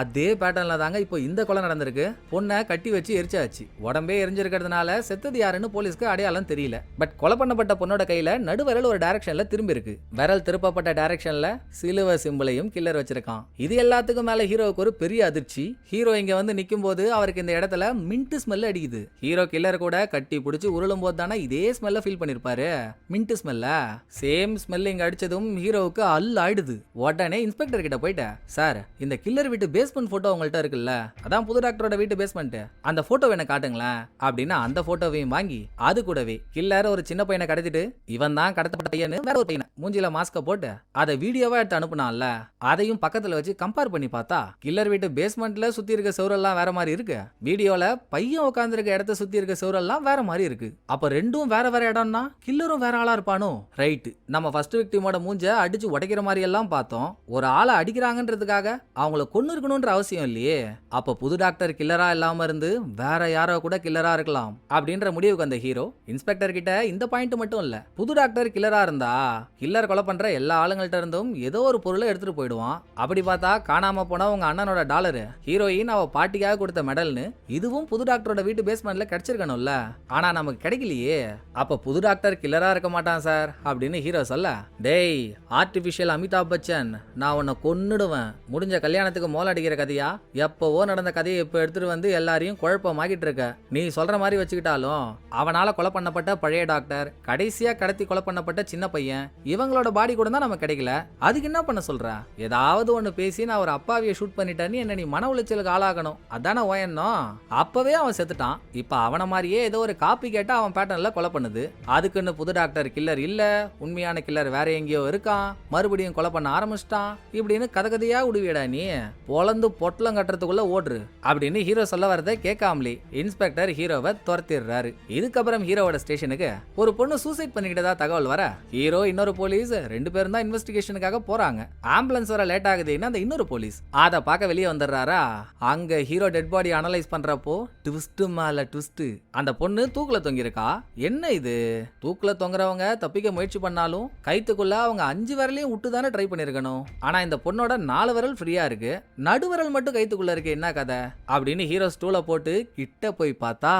அதே பேட்டர்ன்ல தாங்க இப்போ இந்த கொலை நடந்திருக்கு. பொண்ணை கட்டி வச்சு எரிச்சாச்சு. உடம்பே எரிஞ்சிருக்கிறதுனால செத்தது யாருன்னு போலீஸ்க்கு அடையாளம் தெரியல. பட் கொலை பண்ணப்பட்ட பொண்ணோட கையில நடுவிரல் ஒரு டைரக்ஷன்ல திரும்பி இருக்கு. விரல் திருப்பப்பட்ட டைரக்ஷன்ல சிலுவை சிம்பிளையும் கில்லர் வச்சிருக்கான். இது எல்லாத்துக்கும் மேல ஹீரோவுக்கு ஒரு பெரிய அதிர்ச்சி. ஹீரோ இங்க வந்து நிக்கும் போது அவருக்கு இந்த இடத்துல மின்ட் ஸ்மெல் அடிக்குது. ஹீரோ கில்லர் கூட கட்டி பிடிச்சி உருளும் போது தானே இதே ஸ்மெல்ல ஃபீல் பண்ணிருப்பாரு. மின்ட் ஸ்மெல்ல சேம் ஸ்மெல் இங்க அடிச்சதும் ஹீரோவுக்கு அல் ஆயிடுது. உடனே இன்ஸ்பெக்டர் கிட்ட போயிட்ட, சார் இந்த கில்லர் வீட்டு பேஸ்மெண்ட் போட்டோ உங்கள்ட்ட இருக்குல்ல, அதான் புது டாக்டரோட வீட்டு பேஸ்மெண்ட், அந்த போட்டோ எனக்கு காட்டுங்களேன் அப்படின்னு அந்த போட்டோவையும் வாங்கி அது கூடவே கில்லர் ஒரு சின்ன பையனை கடத்திட்டு இவன் தான் கடத்தப்பட்ட பையனு வேற ஒரு பையனை மூஞ்சில மாஸ்க போட்டு அதை வீடியோவா எடுத்து அனுப்புனான்ல, அதையும் பக்கத்துல வச்சு கம்பேர் பண்ணி பார்த்தா கில்லர் வீட்டு பேஸ்மெண்ட்ல சுத்தி இருக்க செவரெல்லாம் வேற மாதிரி இருக்கு. வீடியோல பையன் உட்கார்ந்து இருக்க இடத்த சுத்தி இருக்க செவரெல்லாம் வேற மாதிரி இருக்கு. அப்ப ரெண்டும் வேற வேற இடம்னா கில்லரும் வேற ஆளா இருப்பானோ? ரைட், நம்ம ஃபர்ஸ்ட் விக்டிமோட மூஞ்ச அடிச்சு உடைக்கிற மாதிரி எல்லாம் பார்த்தோம். ஒரு ஆளை அடிக்கிறாங்கன்றதுக்காக அவங்கள கொன்னு இருக்கணும்ன்ற அவசியம் இல்லையே. அப்ப புது டாக்டர் கில்லரா இல்லாம இருந்து வேற யாரோ கூட கில்லரா இருக்கலாம் அப்படின்ற முடிவுக்கு அந்த ஹீரோ இன்ஸ்பெக்டர் கிட்ட இந்த பாயிண்ட் மட்டும் இல்ல, புது டாக்டர் கில்லரா இருந்தா கில்லர் கொலை பண்ற எல்லா ஆளுங்கள்ட்ட இருந்தும் ஏதோ ஒரு பொருளை எடுத்துட்டு போயிடுவான். அப்படி பார்த்தா காணாம போன உங்க அண்ணனோட டாலர், ஹீரோயின் அவ பாட்டிக்காக கொடுத்த மெடல்னு இதுவும் புது டாக்டரோட வீட்டு பேஸ்மெண்ட்ல கிடைச்சிருக்கணும்ல, ஆனா நமக்கு கிடைக்கலையே. அப்ப புது டாக்டர் கில்லரா இருக்க மாட்டான் சார் அப்படின்னு ஹீரோ சொல்ல, டேய் ஆர்டிபிஷியல் அமிதாப் பச்சன், நான் உன்னை கொன்னுடுவேன். முடிஞ்ச கல்யாணத்துக்கு மோல அடிக்கிற கதையா? எப்பவோ நடந்த கதையை இப்ப எடுத்துட்டு வந்து எல்லாரையும் குழப்பமாக்கிட்டு இருக்க. நீ சொல்ற மாதிரி வச்சுக்கிட்டாலும் அவனால கொலை பண்ணப்பட்ட பழைய டாக்டர், கடைசியா கடத்தி கொலை பண்ணப்பட்ட சின்ன பையன், இவங்களோட பாடி கூட தான் நமக்கு கிடைக்கல. அதுக்கு என்ன பண்ண சொல்ற? ஏதாவது ஒண்ணு பேசி நான் ஒரு அப்பாவியை ஷூட் பண்ணிட்டேன்னு என்ன நீ மன உளைச்சலுக்கு ஆளாகணும், அதானே ஓயணும்? அப்பவே அவன் செத்துட்டான். இப்ப அவன மாதிரியே ஏதோ ஒரு காப்பி கேட்டா அவன் பேட்டர்ன்ல கொலை பண்ணுது. அதுக்குன்னு புது டாக்டர் கில்லர் இல்ல, உண்மையான கில்லர் வேற எங்கேயோ இருக்கான், மறுபடியும் கொலை பண்ண ஆரம்பிச்சிட்டான் இப்படின்னு கதை கதையா உடுவியடா நீ. பொலந்து பொட்டலம் கட்டுறதுக்குள்ள ஓடுரு அப்படின்னு ஹீரோ சொல்ல வரதை கேட்காமலே இன்ஸ்பெக்டர் ஹீரோவை துரத்திடுறாரு. இதுக்கப்புறம் ஹீரோவோட ஸ்டேஷனுக்கு ஒரு பொண்ணு சூசைட் பண்ணிக்கிட்டதா தகவல் வர ஹீரோ இன்னொரு போலீஸ் 2 பேரும் தான் இன்வெஸ்டிகேஷனுக்காக போறாங்க. ஆம்புலன்ஸ் வர லேட் ஆகுதுன்னு அந்த இன்னொரு போலீஸ் அதை பார்க்க வெளியே வந்துடுறாரா. அங்க ஹீரோ டெட் பாடி அனலைஸ் பண்றப்போ ட்விஸ்ட் மேல ட்விஸ்ட். அந்த பொண்ணு தூக்குல தொங்கிருக்கா. என்ன இது, தூக்குல தொங்குறவங்க தப்பிக்க முயற்சி பண்ணாலும் கைத்துக்குள்ள அவங்க 5 விரலையும் விட்டு தானே ட்ரை பண்ணிருக்கணும். ஆனா இந்த பொண்ணோட 4 விரல் ஃப்ரீயா இருக்கு, நடுவிரல் மட்டும் கைத்துக்குள்ள இருக்கு. என்ன கதை அப்படின்னு ஹீரோ ஸ்டூல போட்டு கிட்ட போய் பார்த்தா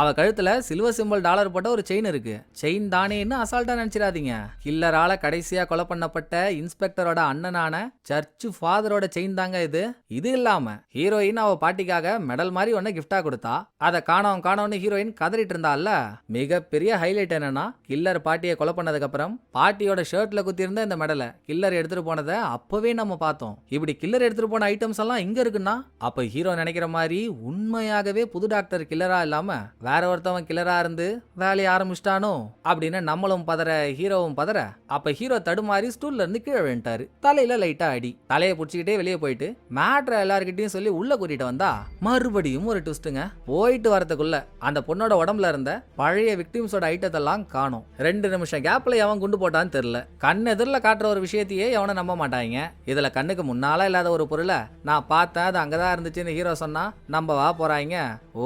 அவ கழுத்துல சில்வர் சிம்பிள் டாலர் போட்ட ஒரு செயின் இருக்கு. செயின் தானேன்னு அசால்ட்டா நினைச்சிடாதீங்க. கில்லரால கடைசியா கொலை பண்ணப்பட்ட இன்ஸ்பெக்டரோட அண்ணனான சர்ச் ஃபாதரோட செயின் தாங்க இது. இது இல்லாம ஹீரோயின் அவ பாட்டிக்காக மெடல் மாதிரி ஒன்னு கிஃப்டா கொடுத்தா. அதை காணோம்னு ஹீரோயின் கதறிட்டு இருந்தால. மிகப்பெரிய ஹைலைட் என்னன்னா கில்லர் பாட்டியை கொலை பண்ணதுக்கு அப்புறம் பாட்டியோட ஷர்ட்ல குத்தி இருந்த இந்த மெடலை கில்லர் எடுத்துட்டு போனதை அப்பவே நம்ம பார்த்தோம். இப்படி கில்லர் எடுத்துட்டு போன ஐட்டம்ஸ் எல்லாம் இங்க இருக்குன்னா அப்ப ஹீரோ நினைக்கிற மாதிரி உண்மையாகவே புது டாக்டர் கில்லரா இல்லாம வேற ஒருத்தவன் கில்லரா இருந்து வேலையை ஆரம்பிச்சிட்டானோ அப்படின்னு நம்மளும் பதற ஹீரோவும் பதற. அப்ப ஹீரோ தடுமாறி ஸ்டூல்ல இருந்து கீழே விழுந்துட்டாரு. தலையில லைட்டா அடி. தலையை புடிச்சுக்கிட்டே வெளியே போயிட்டு மேட்ரை எல்லார்கிட்டையும் சொல்லி உள்ள கூட்டிட்டு வந்தா மறுபடியும் ஒரு ட்விஸ்ட்டுங்க. போயிட்டு வரதுக்குள்ள அந்த பொண்ணோட உடம்புல இருந்த பழைய விக்டிம்ஸோட ஐட்டத்தெல்லாம் காணும். 2 நிமிஷம் கேப்ல எவன் குண்டு போட்டான்னு தெரியல. கண் எதிரில் காட்டுற ஒரு விஷயத்தையே எவனை நம்ப மாட்டாங்க. இதுல கண்ணுக்கு முன்னால இல்லாத ஒரு பொருளை நான் பார்த்தேன், அது அங்கதான் இருந்துச்சுன்னு ஹீரோ சொன்னா நம்பவா போறாங்க?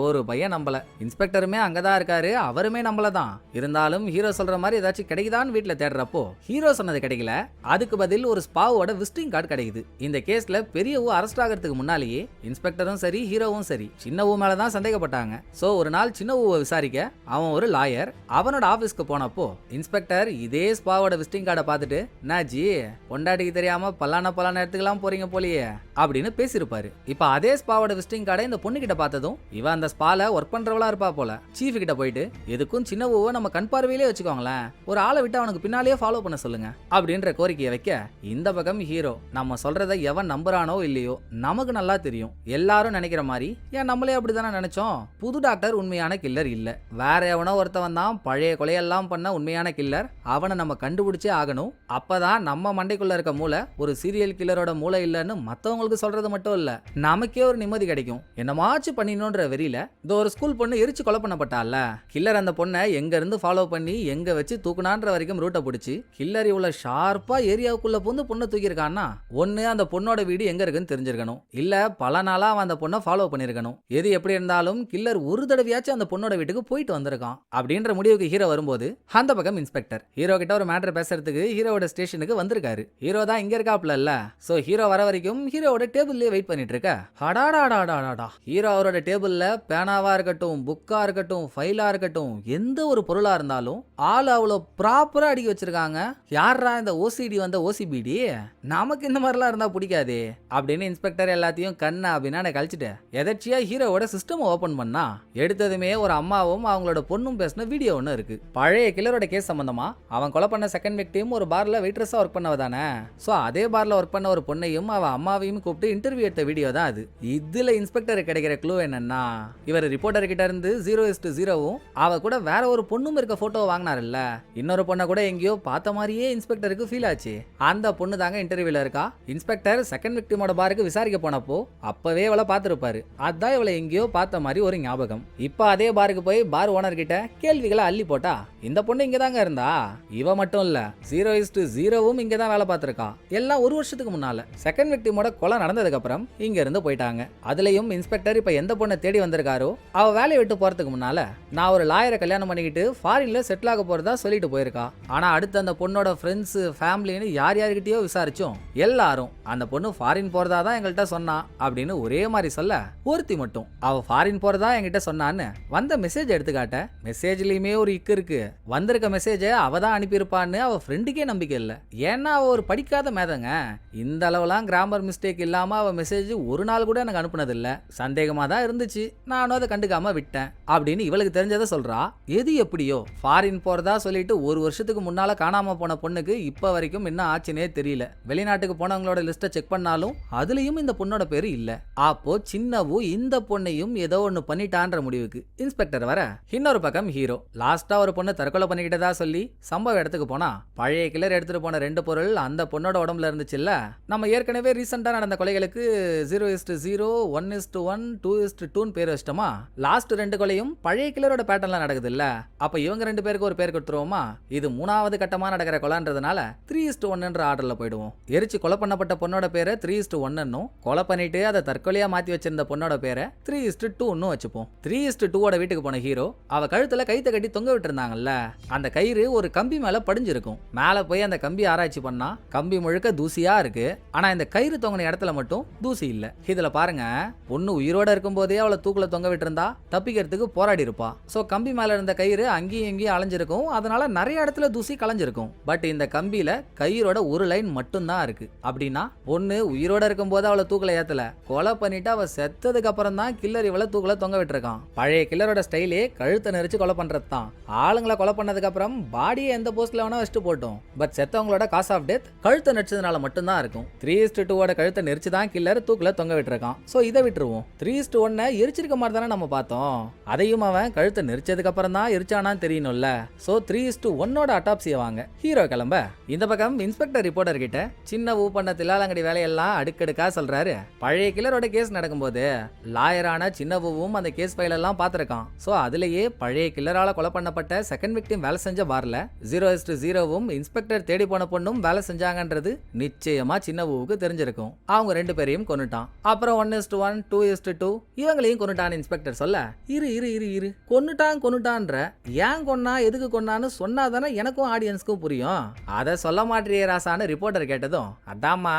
ஒரு பையன் நம்பல. இன்ஸ்பெக்டருமே அங்கதான் இருக்காரு, அவருமே நம்பலதான். இருந்தாலும் ஹீரோ சொல்ற மாதிரி ஏதாச்சும் கிடைக்குதான்னு வீட்டுல தேடுறப்போ ஹீரோ சொன்னது கிடைக்கல. அதுக்கு பதில் ஒரு ஸ்பாவோட விசிட்டிங் கார்டு கிடைக்குது. இந்த கேஸ்ல பெரியவோ அரெஸ்ட் ஆகிறதுக்கு முன்னாலேயே இன்ஸ்பெக்டரும் சரி ஹீரோவும் சரி சின்னவூ மேலதான் சந்தேகப்பட்டாங்க. சோ ஒரு நாள் சின்னவூவை விசாரிக்க அவன் ஒரு லாயர் அவனோட ஆபீஸ்க்கு போனப்போ இன்ஸ்பெக்டர் இதே ஸ்பாவோட விசிட்டிங் கார்டை பார்த்துட்டு நாஜி பொண்டாட்டிக்கு தெரியாம பல்லான இடத்துக்குலாம் போறீங்க போலியே அப்படின்னு பேசியிருப்பாரு. இப்ப அதே ஸ்பாவோட விசிட்டிங் கார்டை இந்த பொண்ணு கிட்ட பார்த்ததும் இவன் அந்த ஸ்பால ஒர்க் பண்றவளா இருப்பா போல. சீஃப் கிட்ட போயிட்டு எதுக்கும் சின்னவூவை நம்ம கண் பார்வையிலே வச்சுக்கோங்களேன், ஒரு ஆளை விட்டு அவனுக்கு பின்னாலேயே ஃபாலோ பண்ண சொல்லுங்க அப்படின்ற கோரிக்கையை வைக்க இந்த பக்கம் ஹீரோ நம்ம சொல்றதை எவன் நம்புறானோ இல்லையோ நமக்கு நல்லா தெரியும். எல்லாரும் நினைக்கிற மாதிரி ஏன் நம்மளே அப்படித்தானே நினைச்சோம். புது டாக்டர் உண்மையான கில்லர் இல்ல, வேற எவனோ ஒருத்தவன் தான் பழைய கொலையெல்லாம் பண்ண உண்மையான கில்லர். அவனை நம்ம கண்டுபிடிச்சே ஆகணும். அப்பதான் நம்ம மண்டைக்குள்ள இருக்க மூளை ஒரு சீரியல் கில்லரோட மூளை இல்லைன்னு மத்தவங்களுக்கு சொல்றது மட்டும் இல்ல, நமக்கே ஒரு நிம்மதி கிடைக்கும். என்னமாச்சு பண்ணினோன்ற வெறியில இந்த ஒரு ஸ்கூல் பொண்ணு எரிச்சு கொலை பண்ணப்பட்டால, கில்லர் அந்த பொண்ணை எங்க இருந்து ஃபாலோ பண்ணி எங்க வச்சு தூக்குனான்ற வரைக்கும் ரூட்டை பிடிச்சி கில்லர் இவ்வளவு ஷார்ப்பா ஏரியாவுக்குள்ள புந்து பொண்ணை தூக்கியிருக்கான்னா ஒண்ணு அந்த பொண்ணோட வீடு எங்க இருக்குன்னு தெரிஞ்சிருக்கணும், இல்ல பல நாளா அவன் அந்த பொண்ணை ஃபாலோ பண்ணிருக்கணும். எது எப்படி இருந்தாலும் கில்லர் ஒரு தடவையாச்சும் அந்த பொண்ணோட வீட்டுக்கு போயிட்டு வந்திருக்கான் அப்படின்ற முடிவுக்கு ஹீரோ வரும்போது அந்த பக்கம் இன்ஸ்பெக்டர் ஹீரோ கிட்ட ஒரு மேட்டர் பேசுறதுக்கு ஹீரோவோட ஸ்டேஷனுக்கு வந்திருக்காரு. ஹீரோ தான் இங்க இருக்காப்ல இல்ல. சோ ஹீரோ வர வரைக்கும் ஹீரோவோட டேபிள்லயே வெயிட் பண்ணிட்டு இருக்க. ஹடாடாடாடாடா ஹீரோ அவரோட டேபிள்ல பேனாவா இருக்கட்டும், புக்கா இருக்கட்டும், ஃபைலா இருக்கட்டும், எந்த ஒரு பொருளா இருந்தாலும் ஆள் அவ்வளோ ப்ராப்பரா அடுக்கி வச்சிருக்காங்க. யாரா இந்த ஓசிடி வந்த ஓசிபிடி, நமக்கு இந்த மாதிரிலாம் இருந்தா பிடிக்காதே அப்படின்னு இன்ஸ்பெக்டர் எல்லாத்தையும் கண்ணா அப்படின்னு கழிச்சுட்டு எதர்ச்சியா ஹீரோவோட சிஸ்டம் ஓபன் பண்ணா எடுத்ததுமே ஒரு அம்மாவும் அவங்களோட பொண்ணும் பேசின வீடியோ ஒன்று இருக்கு. பழைய கில்லரோட கேஸ் சம்பந்தமா அவன் கொலை பண்ண செகண்ட் விக்டிம் ஒரு பார்ல வெயிட்ரஸா ஒர்க் பண்ணவ தானே. சோ அதே பார்ல ஒர்க் பண்ண ஒரு பொண்ணையும் அவ அம்மாவையும் கூப்பிட்டு இன்டர்வியூ எடுத்த வீடியோ தான் அது. இதுல இன்ஸ்பெக்டருக்கு கிடைக்கிற க்ளூ என்னன்னா இவர் ரிப்போர்ட்டர் கிட்ட இருந்து 0:0வும் அவ கூட வேற ஒரு பொண்ணும் இருக்க போட்டோ வாங்கினாருல்ல, இன்னொரு பொண்ணை கூட எங்கேயோ பார்த்த மாதிரியே இன்ஸ்பெக்டருக்கு ஃபீல் ஆச்சு. அந்த பொண்ணு தாங்க இன்டர்வியூல இருக்கா. இன்ஸ்பெக்டர் செகண்ட் விக்டிமோட பாருக்கு விசாரிக்க போனப்போ அப்பவே இவளை பார்த்திருப்பாரு. அதான் இவளை எங்கேயோ பார்த்த மாதிரி ஒரு ஞாபகம். இப்ப அதே பாருக்கு போய் பார் ஓனர் கிட்ட கேள்விகளை அள்ளி போட்டா இந்த பொண்ணு இங்க தாங்க இருந்தா, இவ மட்டும் இல்ல 0:0வும் இங்க தான் வேலை பார்த்திருக்கா. எல்லாம் ஒரு வருஷத்துக்கு முன்னால செகண்ட் விக்டிமோட கொலை நடந்ததுக்கு அப்புறம் இங்க இருந்து போயிட்டாங்க. அதுலயும் இன்ஸ்பெக்டர் இப்ப எந்த பொண்ணை தேடி வந்திருக்காரோ அவ வேலையை விட்டு போறதுக்கு முன்னால நான் ஒரு லாயரை கல்யாணம் பண்ணிக்கிட்டு ஃபாரின்ல செட்டில் ஆக போறதா சொல்லிட்டு போயிருக்கா. ஆனா அடுத்து அந்த பொண்ணோட ஃப்ரெண்ட்ஸ் ஃபேமிலின்னு யார்கிட்டயோ விசாரிச்சோம் எல்லாரும் அந்த பொண்ணு ஃபாரின் போறதா தான் எங்கள்கிட்ட சொன்னா அப்படின்னு ஒரே மாதிரி சொல்ல, ஒருத்தி மட்டும் அவ ஃபாரின் போறதா என்கிட்ட சொன்னான்னு வந்த மெசேஜ் எடுத்துக்காட்ட மெசேஜ்லயுமே ஒரு இக்கு இருக்கு. வந்திருக்க மெசேஜை அவ தான் அனுப்பியிருப்பான்னு அவ ஃப்ரெண்டுக்கே நம்பிக்கை இல்லை. ஏன்னா அவ ஒரு படிக்காத மேதங்க. இந்த அளவுலாம் கிராமர் மிஸ்டேக் இல்லாம அவ மெசேஜ் ஒரு நாள் கூட எனக்கு அனுப்புனது இல்ல. சந்தேகமா தான் இருந்துச்சு, நானும் அதை கண்டுக்காம விட்டேன் அப்படின்னு இவளுக்கு தெரிஞ்சதை சொல்றா. எது எப்படியோ ஃபாரின் போறதா சொல்லிட்டு ஒரு வருஷத்துக்கு முன்னால காணாம போன பொண்ணுக்கு இப்ப வரைக்கும் என்ன ஆச்சுன்னே தெரியல. வெளிநாட்டுக்கு போனவங்களோட லிஸ்ட்டை செக் பண்ணாலும் அதுலயும் இந்த பொண்ணோட பேரு இல்ல. அப்போ சின்னவு இந்த பொண்ணையும் ஏதோ ஒண்ணு பண்ணிட்டான்ற முடிவுக்கு இன்ஸ்பெக்டர் வர, இன்னொரு பக்கம் ஹீரோ லாஸ்டா ஒரு பொண்ணு தற்கொலை பண்ணிக்கிட்டதா சொல்லி சம்பவ இடத்துக்கு போனா பழைய கிளர் எடுத்துட்டு போன 2 பொருள் அந்த பொண்ணோட உடம்புல இருந்துச்சுல்ல. நம்ம ஏற்கனவே ரீசெண்டா நடந்த கொலைகளுக்கு 0:0, 1:1, 2:2 பேர் வச்சிட்டோமா? லாஸ்ட் 2 கொலையும் பழைய கில்லரோட பேட்டர்ன்ல நடக்குது இல்ல? அப்ப இவங்க 2 பேருக்கு ஒரு பேர் கொடுத்துருவோமா? இது 3வது கட்டமா நடக்கிற கொலைன்றதுனால 3:1 ஆர்டர்ல போயிடுவோம். எரிச்சு கொலை பண்ணப்பட்ட பொண்ணோட பேரை 3:1 கொலை பண்ணிட்டு அதை தற்கொலையா மாத்தி வச்சிருந்த பொண்ணோட பேரை 3:2 வச்சுப்போம். 3:2 வீட்டுக்கு போன ஹீரோ அவ கழுத்துல கைத்த கட்டி தொங்க விட்டு இருந்தாங்கல்ல, அந்த கயிறு ஒரு கம்பி மேல படிஞ்சிருக்கும். மேல போய் அந்த கம்பி ஆராய்ச்சி பண்ணா கம்பி முழுக்க தூசியா இருக்கு. ஆனா இந்த கயிறு தொங்கின இடத்துல மட்டும் தூசி இல்ல. இதுல பாருங்க, பொண்ணு உயிரோட இருக்கும் போதே அவளை தூக்குல தொங்க விட்டு இருந்தா தப்பிக்கிறதுக்கு போராடி இருப்பா. சோ கம்பி மேல இருந்த கயிறு அங்கேயும் இங்கேயும் அலைஞ்சிருக்கும். அதனால நிறைய இடத்துல தூசி கலைஞ்சிருக்கும். பட் இந்த கம்பியில கயிறோட ஒரு லைன் மட்டும் தான் இருக்கு. அப்படின்னா பொண்ணு உயிரோட இருக்கும் போது அவளை தூக்குல ஏத்தல, கொலை பண்ணிட்டு அவ செத்ததுக்கு அப்புறம் தான் கில்லர் இவளை தூக்குல தொங்க விட்டுருக்கான். பழைய கில்லரோட ஸ்டைலே கழுத்தை நெரிச்சு கொலை பண்றது தான். ஆளுங்களை கொலை பண்ணதுக்கு அப்புறம் பாடியை எந்த போஸ்ட்ல வேணா வச்சுட்டு போட்டோம். பட் செத்தவங்களோட காஸ் ஆஃப் டெத் கழுத்தை நெரிச்சதுனால மட்டும் தான் இருக்கும். 3:2 கழுத்தை நெரிச்சு தான் கில்லர் தூக்குல தொங்க விட்டுருக்கான். சோ இதை விட்டுருவோம். 3:1 எரிச்சிருக்க மாதிரி தானே நம்ம பார்த்தோம். அதையும் அவன் கழுத்தை நெரிச்சதுக்கு அப்புறம் தான் எரிச்சானான்னு தெரியணும்ல. சோ 3:1 அட்டாப்சியை வாங்க. ஹீரோ கிளம்ப இந்த பக்கம் இன்ஸ்பெக்டர் ரிப்போர்ட்டர் கிட்ட சின்ன ஊ பண்ண தில்லாலங்கடி வேலையெல்லாம் அடுக்கடுக்கா சொல்றாரு. பழைய கில்லரோட கேஸ் நடக்கும்போது லாயரான சின்னவும் அந்த கேஸ் ஃபைல் எல்லாம் பார்த்திருக்கான். சோ அதுலயே பழைய கில்லரால கொலை பண்ணப்பட்ட செகண்ட் விக்டிம் வேலை செஞ்ச பார்ல 0:0 இன்ஸ்பெக்டர் தேடி போன பொண்ணும் வேலை செஞ்சாங்கன்றது நிச்சயமா சின்னவுக்கு தெரிஞ்சிருக்கும். அவங்க 2 பேரையும் கொன்னுட்டான். அப்புறம் 1:1, 2:2 இவங்களையும் கொன்னுட்டான் இன்ஸ்பெக்டர் சொல்ல, இரு இரு இரு இரு கொன்னுட்டான்ற ஏன் கொன்னா எதுக்கு கொன்னான்னு சொன்னாதானே எனக்கும் ஆடியன்ஸ்க்கும் புரியும். அதை சொல்ல மாட்டியே ராசான்னு ரிப்போர்ட்டர் கேட்டதும், அதாமா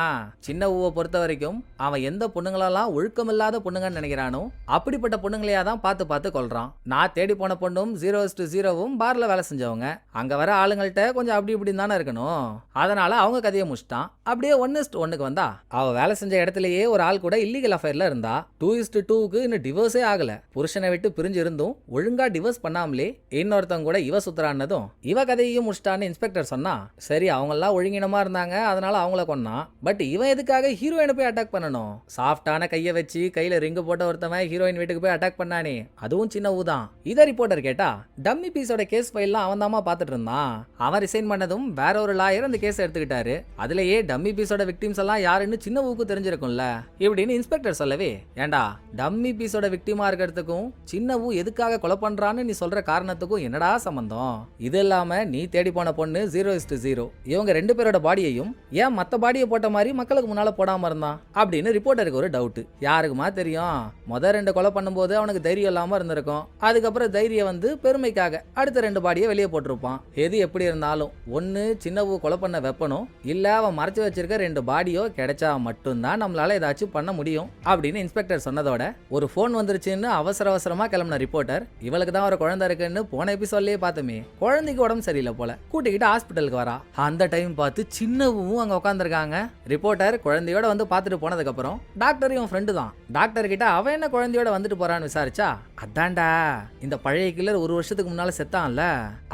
சின்னவுவை பொறுத்த வரைக்கும் அவன் எந்த பொண்ணுங்களெல்லாம் ஒழுக்கமில்லாத பொண்ணுங்கன்னு நினைக்கிறானோ அப்படிப்பட்ட பொண்ணுங்களையா தான் பார்த்து பார்த்து கொள்றான். நான் தேடி போன பொண்ணும் 0:0 பார்ல வேலை செஞ்சவங்க. அங்க வர ஆளுங்கள்ட்ட கொஞ்சம் அப்படி இப்படின்னு தானே இருக்கணும். அதனால அவங்க கதையை முடிச்சிட்டான். அப்படியே 1:1 வந்தா அவ வேலை செஞ்ச இடத்துலயே ஒரு ஆள் கூட இல்லீகல் அஃபேர்ல இருந்தா. 2:2 இன்னும் டிவோர்ஸே ஆகல. புருஷனை விட்டு பிரிஞ்சு இருந்தும் ஒழுங்கா டிவோர்ஸ் பண்ணாமலே இன்னொருத்தவங்க கூட இவ சுத்துறான்னதும் இவ கதையையும் முடிச்சிட்டான்னு இன்ஸ்பெக்டர் சொன்னா, சரி அவங்க எல்லாம் ஒழுங்கினமா இருந்தாங்க, அதனால அவங்கள கொன்னா. பட் இவன் எதுக்காக ஹீரோயினை போய் அட்டாக் பண்ணணும்? சாஃப்டான கையை வச்சு கையில ரிங்கு போட்ட ஒருத்தவன் ஹீரோயின் வீட்டுக்கு போய் அட்டாக் பண்ணானே, அதுவும் சின்ன ஊதான். இத ரிப்போர்ட்டர் கேட்டா, டம்மி பீஸோட கேஸ் ஃபைல்லாம் அவன் தாமா பார்த்துட்டு இருந்தான். அவன் ரிசைன் பண்ணதும் வேற ஒரு லாயர் அந்த கேஸ் எடுத்துக்கிட்டாரு. அதுலயே டம்மி பீஸோட விக்டிம்ஸ் எல்லாம் யாருன்னு சின்ன ஊக்கு தெரிஞ்சிருக்கும்ல இப்படின்னு இன்ஸ்பெக்டர் சொல்லவே, ஏண்டா டம்மி பீஸோட விக்டிமா இருக்கிறதுக்கும் சின்ன ஊ எதுக்காக கொலை பண்றான்னு நீ சொல்ற காரணத்துக்கும் என்னடா சம்பந்தம்? இது இல்லாம நீ தேடி போன பொண்ணு 0:0 இவங்க 2 பேரோட பாடியையும் ஏன் மத்த பாடியை போட்ட மாதிரி மக்களுக்கு முன்னால போடாம இருந்தான் அப்படின்னு ரிப்போர்ட்டருக்கு ஒரு டவுட். யாருக்குமா தெரியும், முத 2 கொலை பண்ணும்போது அவனுக்கு தைரியம் இல்லாம இருந்திருக்கும். அதுக்கப்புறம் தைரியம் வந்து பெருமைக்காக அடுத்த 2 பாடியை வெளியே போட்டிருப்பான். எது எப்படி இருந்தாலும் ஒன்னு சின்னவு கொலை பண்ண வெப்பனும், இல்ல அவன் மறைச்சு வச்சிருக்க 2 பாடியோ கிடைச்சா மட்டும்தான் நம்மளால ஏதாச்சும் பண்ண முடியும் அப்படின்னு இன்ஸ்பெக்டர் சொன்னதோட ஒரு போன் வந்துருச்சுன்னு அவசர அவசரமா கிளம்பின ரிப்போர்ட்டர், இவளுக்கு தான் ஒரு குழந்தை இருக்குன்னு போன எபிசோட்லயே பார்த்தோமே, குழந்தைக்கு உடம்பு சரியில்லை போல, கூட்டிக்கிட்டு ஹாஸ்பிட்டலுக்கு வரா. அந்த டைம் பார்த்து சின்னவும் அங்க உட்காந்துருக்காங்க. ரிப்போர்ட்டர் குழந்தையோட வந்து பார்த்துட்டு போனதுக்கு அப்புறம் டாக்டர் இவன் ஃப்ரெண்டு தான். டாக்டர் கிட்ட அவன் என்ன குழந்தையோட வந்துட்டு போறான்னு விசாரிச்சா, அதான்டா இந்த பழைய கில்லர் 1 வருஷத்துக்கு முன்னால செத்தான்ல,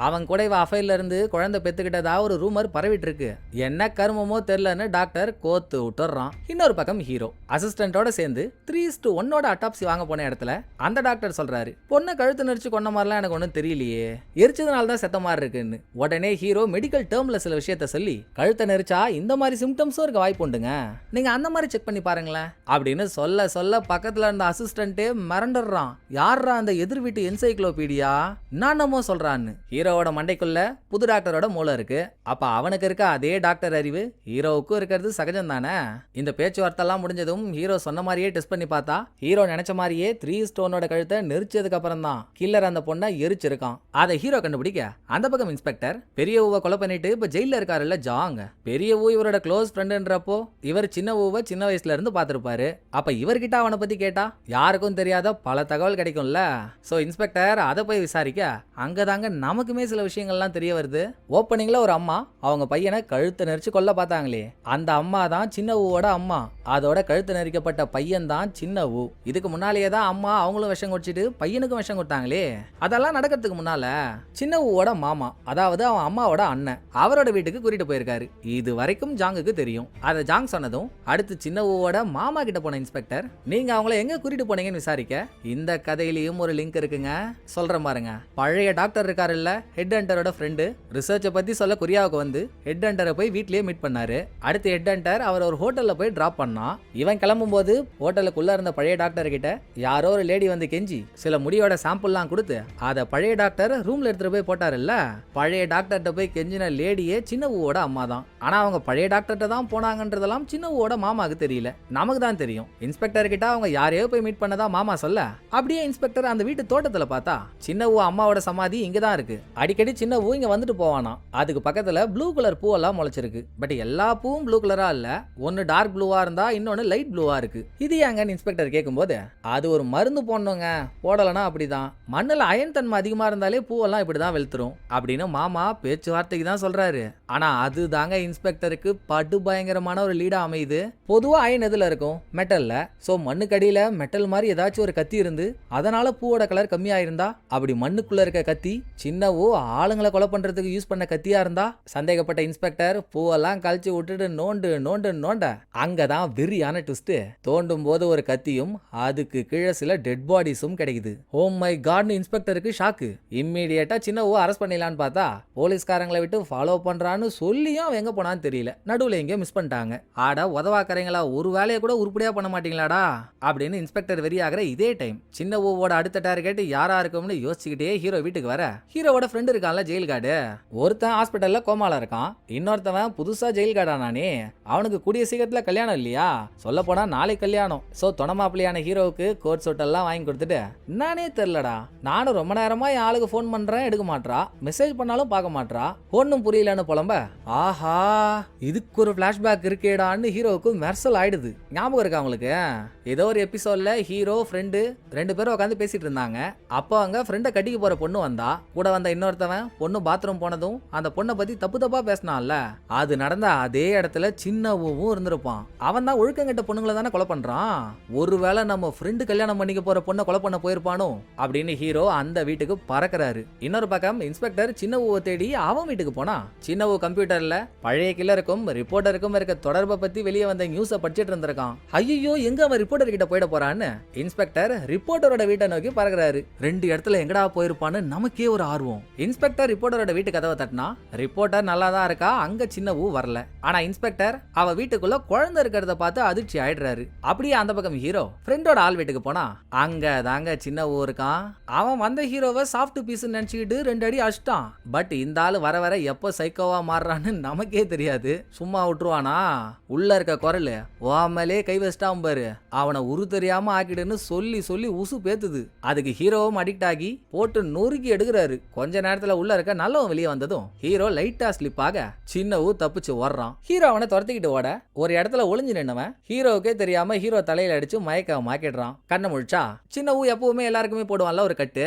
அவன் கூட இவ அஃபைர்ல இருந்து குழந்தை பெத்துக்கிட்டதா ஒரு ரூமர் பரவிட்டு இருக்கு. என்ன கருமமோ தெரியலன்னு டாக்டர் கோத்து விட்டுறான். இன்னொரு பக்கம் ஹீரோ அசிஸ்டன்டோட சேர்ந்து 3:1 அட்டாப்சி வாங்க போன இடத்துல அந்த டாக்டர் சொல்றாரு, பொண்ணை கழுத்து நெரிச்சு கொண்ட மாதிரிலாம் எனக்கு ஒன்றும் தெரியலையே, எரிச்சதுனால தான் செத்த மாதிரி இருக்குன்னு. உடனே ஹீரோ மெடிக்கல் டேர்ம்ல சில விஷயத்த சொல்லி, கழுத்தை நெரிச்சா இந்த மாதிரி சிம்டம்ஸும் இருக்க வாய்ப்பு உண்டுங்க, நீங்க அந்த மாதிரி செக் பண்ணி பாருங்களேன் அப்படின்னு சொல்ல சொல்ல பக்கத்துல இருந்த அசிஸ்டன்ட்டே மிரண்டுறான். யாரா அந்த எதிர் வீட்டு என்சைக்ளோபீடியா என்னமோ சொல்றான்னு. ஹீரோவோட மண்டைக்குள்ள புது டாக்டரோட மூளை இருக்கு. அப்ப அவனுக்கு இருக்க அதே டாக்டர் அறிவு ஹீரோவுக்கும் இருக்கிறது சகஜம் தானே. இந்த பேச்சுவார்த்தை எல்லாம் முடிஞ்சதும் ஹீரோ சொன்ன மாதிரியே டெஸ்ட் பண்ணி பார்த்தா ஹீரோ நினைச்ச மாதிரியே 3:1 கழுத்தை நெரிச்சதுக்கு அப்புறம் தான் கில்லர் அந்த பொண்ணை எரிச்சிருக்கான். அதை ஹீரோ கண்டுபிடிக்க அந்த பக்கம் இன்ஸ்பெக்டர் பெரிய ஊவை கொலை பண்ணிட்டு இப்ப ஜெயில இருக்காருல்ல ஜாங், பெரிய ஊ இவரோட க்ளோஸ் ஃப்ரெண்டுன்றப்போ இவர் சின்ன ஊவை சின்ன வயசுல இருந்து பார்த்திருப்பாரு. அப்ப இவர்கிட்ட அவனை பத்தி கேட்டா யாருக்கும் தெரியாத பல தகவல் கிடைக்கும்ல. சோ இன்ஸ்பெக்டர் அதை போய் விசாரிக்க அங்கதாங்க நமக்குமே சில விஷயங்கள்லாம் தெரிய வருது. ஓப்பனிங்ல ஒரு அம்மா அவங்க பையனை கழுத்தை நெரிச்சு கொல்ல பார்த்தாங்களே, அந்த அம்மா தான் சின்ன ஊவோட அம்மா. அதோட கழுத்து நெரிக்கப்பட்ட பையன் தான் சின்ன ஊ. இதுக்கு முன்னாலேயே தான் அம்மா அவங்களும் விஷம் குடிச்சிட்டு பையனுக்கும் விஷம் கொடுத்தாங்களே. அதெல்லாம் நடக்கிறதுக்கு முன்னால சின்ன ஊவோட மாமா, அதாவது அவன் அம்மாவோட அண்ணன், அவரோட வீட்டுக்கு கூட்டிட்டு போயிருக்காரு. இது வரைக்கும் ஜாங்குக்கு தெரியும். அதை ஜாங் சொன்னதும் அடுத்து சின்ன ஊவோட மாமா கிட்ட போன இன்ஸ்பெக்டர், நீங்க அவங்கள எங்க கூட்டிட்டு போனீங்கன்னு விசாரிக்க, இந்த கதையிலயும் ஒரு லிங்க் இருக்குங்க சொல்றேன் பாருங்க. பழைய டாக்டர் இருக்காருல்ல ஹெட் ஹண்டரோட ஃப்ரெண்டு, ரிசர்ச்சை பத்தி சொல்ல கொரியாவுக்கு வந்து ஹெட் ஹண்டரை போய் வீட்லயே மீட் பண்ணாரு. அடுத்து ஹெட் ஹண்டர் அவர் ஒரு ஹோட்டல்ல போய் டிராப் பண்ணா. இவன் இவன் கிளம்பும்போது ஹோட்டலுக்குள்ள இருந்த பழைய டாக்டர் கிட்ட யாரோ ஒரு லேடி வந்து கெஞ்சி சில முடியோட சாம்பிள்லாம் கொடுத்து அதை பழைய டாக்டர் ரூம்ல எடுத்துட்டு போய் போட்டாருல்ல. பழைய டாக்டர்கிட்ட போய் கெஞ்சின லேடியே சின்னவோட அம்மா தான். ஆனா அவங்க பழைய டாக்டர்கிட்ட தான் போனாங்கன்றதெல்லாம் சின்னவோட மாமாக்கு தெரியல, நமக்கு தான் தெரியும். இன்ஸ்பெக்டர் கிட்ட அவங்க யாரையோ போய் மீட் பண்ணதா மாமா சொல்ல, அப்படியே இன்ஸ்பெக்டர் அந்த வீட்டு தோட்டத்துல பார்த்தா சின்னவோ அம்மாவோட சமாதி இங்கதான் இருக்கு. அடிக்கடி சின்னவோ இங்க வந்துட்டு போவானா. அதுக்கு பக்கத்துல ப்ளூ கலர் பூவெல்லாம் முளைச்சிருக்கு. பட் எல்லா பூவும் ப்ளூ கலரா இல்ல, ஒன்னு டார்க் ப்ளூவா இருந்தா இன்னொன்னு லைட் ப்ளூவா இருக்கு. இது ஏங்கன்னு இன்ஸ்பெக்டர் கேட்கும்போது, அது ஒரு மருந்து போடணுங்க, போடலனா அப்படிதான், மண்ணுல அயன் தன்மை அதிகமா இருந்தாலே பூவெல்லாம் இப்படிதான் வெளுத்துரும் அப்படின்னு மாமா பேச்சுவார்த்தைக்கு தான் சொல்றாரு. ஆனா அது தாங்க இன்ஸ்பெக்டருக்கு படு பயங்கரமான ஒரு லீடா அமையுது. பொதுவா அயன் எதுல இருக்கும்? மெட்டல்ல. சோ மண்ணுக்கடியில மெட்டல் மாதிரி ஏதாச்சும் ஒரு கத்தி இருந்து அதனால பூவோட கலர் கம்மியா இருந்தா, அப்படி மண்ணுக்குள்ள இருக்க கத்தி சின்னவோ ஆளுங்களை கொலை பண்றதுக்கு யூஸ் பண்ண கத்தியா இருந்தா, சந்தேகப்பட்ட இன்ஸ்பெக்டர் பூவெல்லாம் கழிச்சு விட்டுட்டு நோண்ட அங்கதான் வெறியான ட்விஸ்ட். தோண்டும் போது ஒரு கத்தியும் அதுக்கு கீழே சில டெட் பாடிஸும் கிடைக்குது. ஓ மை காட்னு இன்ஸ்பெக்டருக்கு ஷாக்கு. இம்மீடியட்டா சின்னவோ அரெஸ்ட் பண்ணிடலான்னு பார்த்தா போலீஸ்காரங்களை விட்டு ஃபாலோ பண்றான்னு சொல்லியும் அவன் எங்க போனான்னு தெரியல. நடுவுல எங்கேயோ மிஸ் பண்ணிட்டாங்க. ஆட உதவாக்கறீங்களா, ஒரு வேலையை கூட உருப்படியா பண்ண மாட்டீங்களாடா அப்படின்னு இன்ஸ்பெக்டர் வெறியாகிற இதே டைம் சின்னவோட அடுத்த டார்கெட் யாரா இருக்கும்னு யோசிச்சுக்கிட்டே ஹீரோ வீட்டுக்கு வர, ஹீரோவோட ஃப்ரெண்ட் இருக்கான்ல ஜெயில் கார்டு, ஒருத்தன் ஹாஸ்பிட்டல்ல கோமால இருக்கான், இன்னொருத்தவன் புதுசா ஜெயில் கார்டானானே, அவனுக்கு கூடிய சீக்கிரத்துல கல்யாணம் இல்லையா, சொல்ல போனா நாளை கல்யாணம். சோ தொணமாப்பிள்ளையான ஹீரோவுக்கு கோட் சூட் எல்லாம் வாங்கி கொடுத்துட்டு, நானே தெரியலடா, நானும் ரொம்ப நேரமா என் ஆளுக்கு போன் பண்றேன், எடுக்க மாட்றா, மெசேஜ் பண்ணாலும் பார்க்க மாட்றா, ஒன்னும் புரியலன்னு புலம்ப, ஆஹா இதுக்கு ஒரு பிளாஷ்பேக் இருக்கேடான்னு ஹீரோவுக்கு மெர்சல் ஆயிடுது. ஞாபகம் இருக்கா அவங்களுக்கு? ஏதோ ஒரு எபிசோட்ல ஹீரோ ஃப்ரெண்டு ரெண்டு பேரும் உட்காந்து பேசிட்டு இருந்தாங்க. அப்போ அங்க ஃப்ரெண்டை கட்டிக்கு போற பொண்ணு வந்தா, கூட வந்த இன்னொருத்தவன் பொண்ணு பாத்ரூம் போனதும் அந்த பொண்ணை பத்தி தப்பா பேசினான்ல, அது நடந்த அதே இடத்துல சின்னவும் இருந்திருப்பான். அவன் தான் ஒழுக்கங்கட்ட பொண்ணுங்களை தானே கொலை பண்றான், ஒருவேளை நம்ம ஃப்ரெண்டு கல்யாணம் பண்ணிக்க போற பொண்ணை கொலை பண்ண போயிருப்பானோ அப்படின்னு ஹீரோ அந்த வீட்டுக்கு பறக்கிறாரு. இன்னொரு பக்கம் இன்ஸ்பெக்டர் சின்னவூவை தேடி அவன் வீட்டுக்கு போனா, சின்னவூ கம்ப்யூட்டர்ல பழைய கில்லருக்கும் ரிப்போர்ட்டருக்கும் இருக்க தொடர்பை பத்தி வெளியே வந்த நியூஸை படிச்சிட்டு இருந்திருக்கான். ஐயோ எங்க அவன் ரிப்போர்ட்டர் கிட்ட போயிட போறான்னு இன்ஸ்பெக்டர் ரிப்போர்ட்டரோட வீட்டை நோக்கி பறக்கிறாரு. ரெண்டு இடத்துல எங்கடா போயிருப்பான்னு நமக்கே ஒரு ஆர்வம். இன்ஸ்பெக்டர் ரிப்போர்ட்டரோட வீட்டு கதவை தட்டினா ரிப்போர்ட்டர் நல்லா தான் இருக்கா, அங்க சின்னவூ வரல. ஆனா இன்ஸ்பெக்டர் அவ வீட்டுக்குள்ள குழந்தை இருக்கிறத பார்த்து அதிர்ச்சி ஆயிடுறாரு. அப்படியே அந்த பக்கம் ஹீரோ ஃப்ரெண்டோட ஆள் வீட்டுக்கு போனா அங்க தாங்க சின்னவூ இருக்கான். அவன் வந்த ஹீரோவை சாஃப்ட் பீஸ் நினைச்சுக்கிட்டு 2 அடி அடிச்சிட்டான். பட் இந்த ஆள் வர வர எப்போ சைக்கோவா மாறுறான்னு நமக்கே தெரியாது. சும்மா விட்டுருவானா? உள்ள இருக்க குரல் ஓமலே கை வச்சிட்டான் பாரு, அவனை உரு தெரியாம ஆக்கிடுன்னு சொல்லி சொல்லி உசு பேத்துது. அதுக்கு ஹீரோவும் அடிக்ட் ஆகி போட்டு நொறுக்கி எடுக்கிறாரு. கொஞ்ச நேரத்துல உள்ள இருக்க நல்லவன் வெளியே வந்ததும் ஹீரோ லைட்டா ஸ்லிப் ஆக சின்னவூ தப்பிச்சு ஓடுறான். ஹீரோ அவனை துரத்திக்கிட்டு ஓட ஒரு இடத்துல ஒளிஞ்சு நின்னவன் ஹீரோவுக்கே தெரியாம ஹீரோ தலையில அடிச்சு மயக்கமாக்கிடுறான். கண்ணை முழிச்சா சின்னவூ எப்பவுமே எல்லாருக்குமே போடுவான்ல ஒரு கட்டு,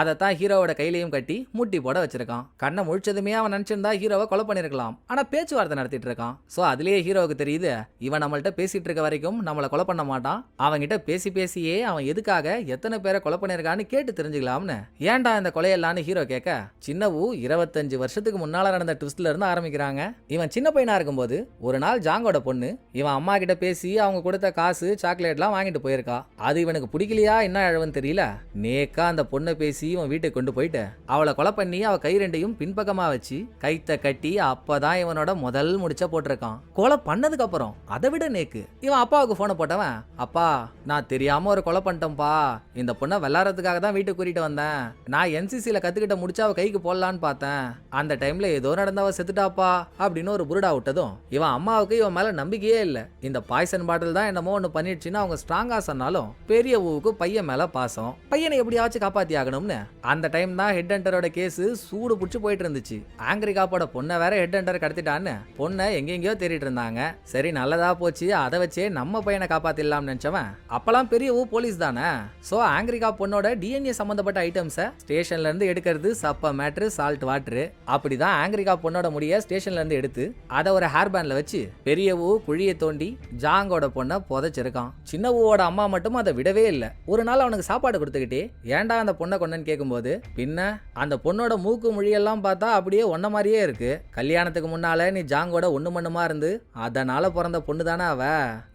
அதைத்தான் ஹீரோவோட கையிலையும் கட்டி முட்டி போட வச்சிருக்கான். கண்ணை முழிச்சதுமே அவன் நினைச்சிருந்தா ஹீரோவை கொலை பண்ணிருக்கலாம். ஆனா பேச்சுவார்த்தை நடத்திட்டு இருக்கான். சோ அதுலயே ஹீரோவுக்கு தெரியுது இவன் நம்மள்ட்ட பேசிட்டு இருக்க வரைக்கும் நம்மளை கொலை பண்ண மாட்டான். அவன்கிட்ட பேசியே அவன் எதுக்காக எத்தனை பேரை கொலை பண்ணிருக்கான்னு கேட்டு தெரிஞ்சுக்கலாம்னு. ஏன்டா இந்த கொலையெல்லாம்னு ஹீரோ கேட்க, சின்னவூ 25 வருஷத்துக்கு முன்னால நடந்த ட்விஸ்ட்ல இருந்து ஆரம்பிக்கிறாங்க. இவன் சின்ன பையனா இருக்கும்போது ஒரு நாள் ஜாங்கோட பொண்ணு இவன் அம்மா கிட்ட பேசி அவங்க கொடுத்த காசு சாக்லேட்லாம் வாங்கிட்டு போயிருக்கா. அது இவனுக்கு பிடிக்கலையா என்ன அழவன்னு தெரியல, நேக்கா அந்த பொண்ணை பேசி இவன் வீட்டுக்கு கொண்டு போயிட்டு அவளை கொலை பண்ணி அவ கை ரெண்டையும் பின்பக்கமா வச்சு கைத்த கட்டி அப்பதான் இவனோட முதல் முடிச்ச போட்டிருக்கான். கொலை பண்ணதுக்கு அப்புறம் அதை விட நேக்கு இவன் அப்பாவுக்கு போனை போட்டவன், அப்பா நான் தெரியாம ஒரு கொலை பண்ணிட்டேன்ப்பா, இந்த பொண்ணை விளாடுறதுக்காக தான் வீட்டுக்கு கூட்டிட்டு வந்தேன், நான் என்சிசில கத்துக்கிட்ட முடிச்சா அவ கைக்கு போடலான்னு பார்த்தேன், அந்த டைம்ல ஏதோ நடந்தவ செத்துட்டாப்பா அப்படின்னு ஒரு புருடா விட்டதும் இவன் அம்மாவுக்கு இவன் மேல நம்பிக்கையே இல்ல. இந்த பாய்சன் பாட்டில் தான் என்னமோ ஒண்ணு பண்ணிடுச்சுன்னு அவங்க ஸ்ட்ராங்கா சொன்னாலும் பெரிய ஊவுக்கு பையன் மேல பாசம், பையனை எப்படியாச்சும் காப்பாத்தி ஆகணும்னு அந்த டைம் தான் ஹெட் ஹண்டரோட கேஸ் சூடு புடிச்சு போயிட்டு இருந்துச்சு. ஆங்கிரி காப்போட பொண்ணை வேற ஹெட் ஹண்டர் கடத்திட்டான்னு பொண்ணை எங்கெங்கயோ தேடிட்டு இருந்தாங்க. சரி நல்லதா போச்சு, அதை வச்சே நம்ம பையனை காப்பாத்திடலாம்னு நினைச்சவன் அப்பெல்லாம் பெரிய ஊ போலீஸ் தானே. சோ ஆங்கிரி காப் பொண்ணோட டிஎன்ஏ சம்பந்தப்பட்ட ஐட்டம்ஸை ஸ்டேஷன்ல இருந்து எடுக்கிறது சப்ப மேட்ரு சால்ட் வாட்டரு. அப்படிதான் ஆங்கிரி காப் பொண்ணோட முடிய ஸ்டேஷன்ல இருந்து எடுத்து அதை ஒரு ஹேர் பேண்ட்ல வச்சு பெரிய ஊ குழியை தோண்டி ஜாங்கோட பொண்ணை புதைச்சிருக்கான். சின்ன ஊவோட அம்மா மட்டும் அதை விடவே இல்லை. ஒரு நாள் அவனுக்கு சாப்பாடு கொடுத்துக்கிட்டே ஏன்டா அந்த பொண்ணை கொண்டன்னு கேட்கும்போது, பின்ன அந்த பொண்ணோட மூக்கு மொழியெல்லாம் பார்த்தா அப்படியே ஒன்ன மாதிரியே இருக்கு, கல்யாணத்துக்கு முன்னால நீ ஜாங்கோட ஒண்ணு மண்ணுமா இருந்து அதனால பிறந்த பொண்ணு தானே அவ,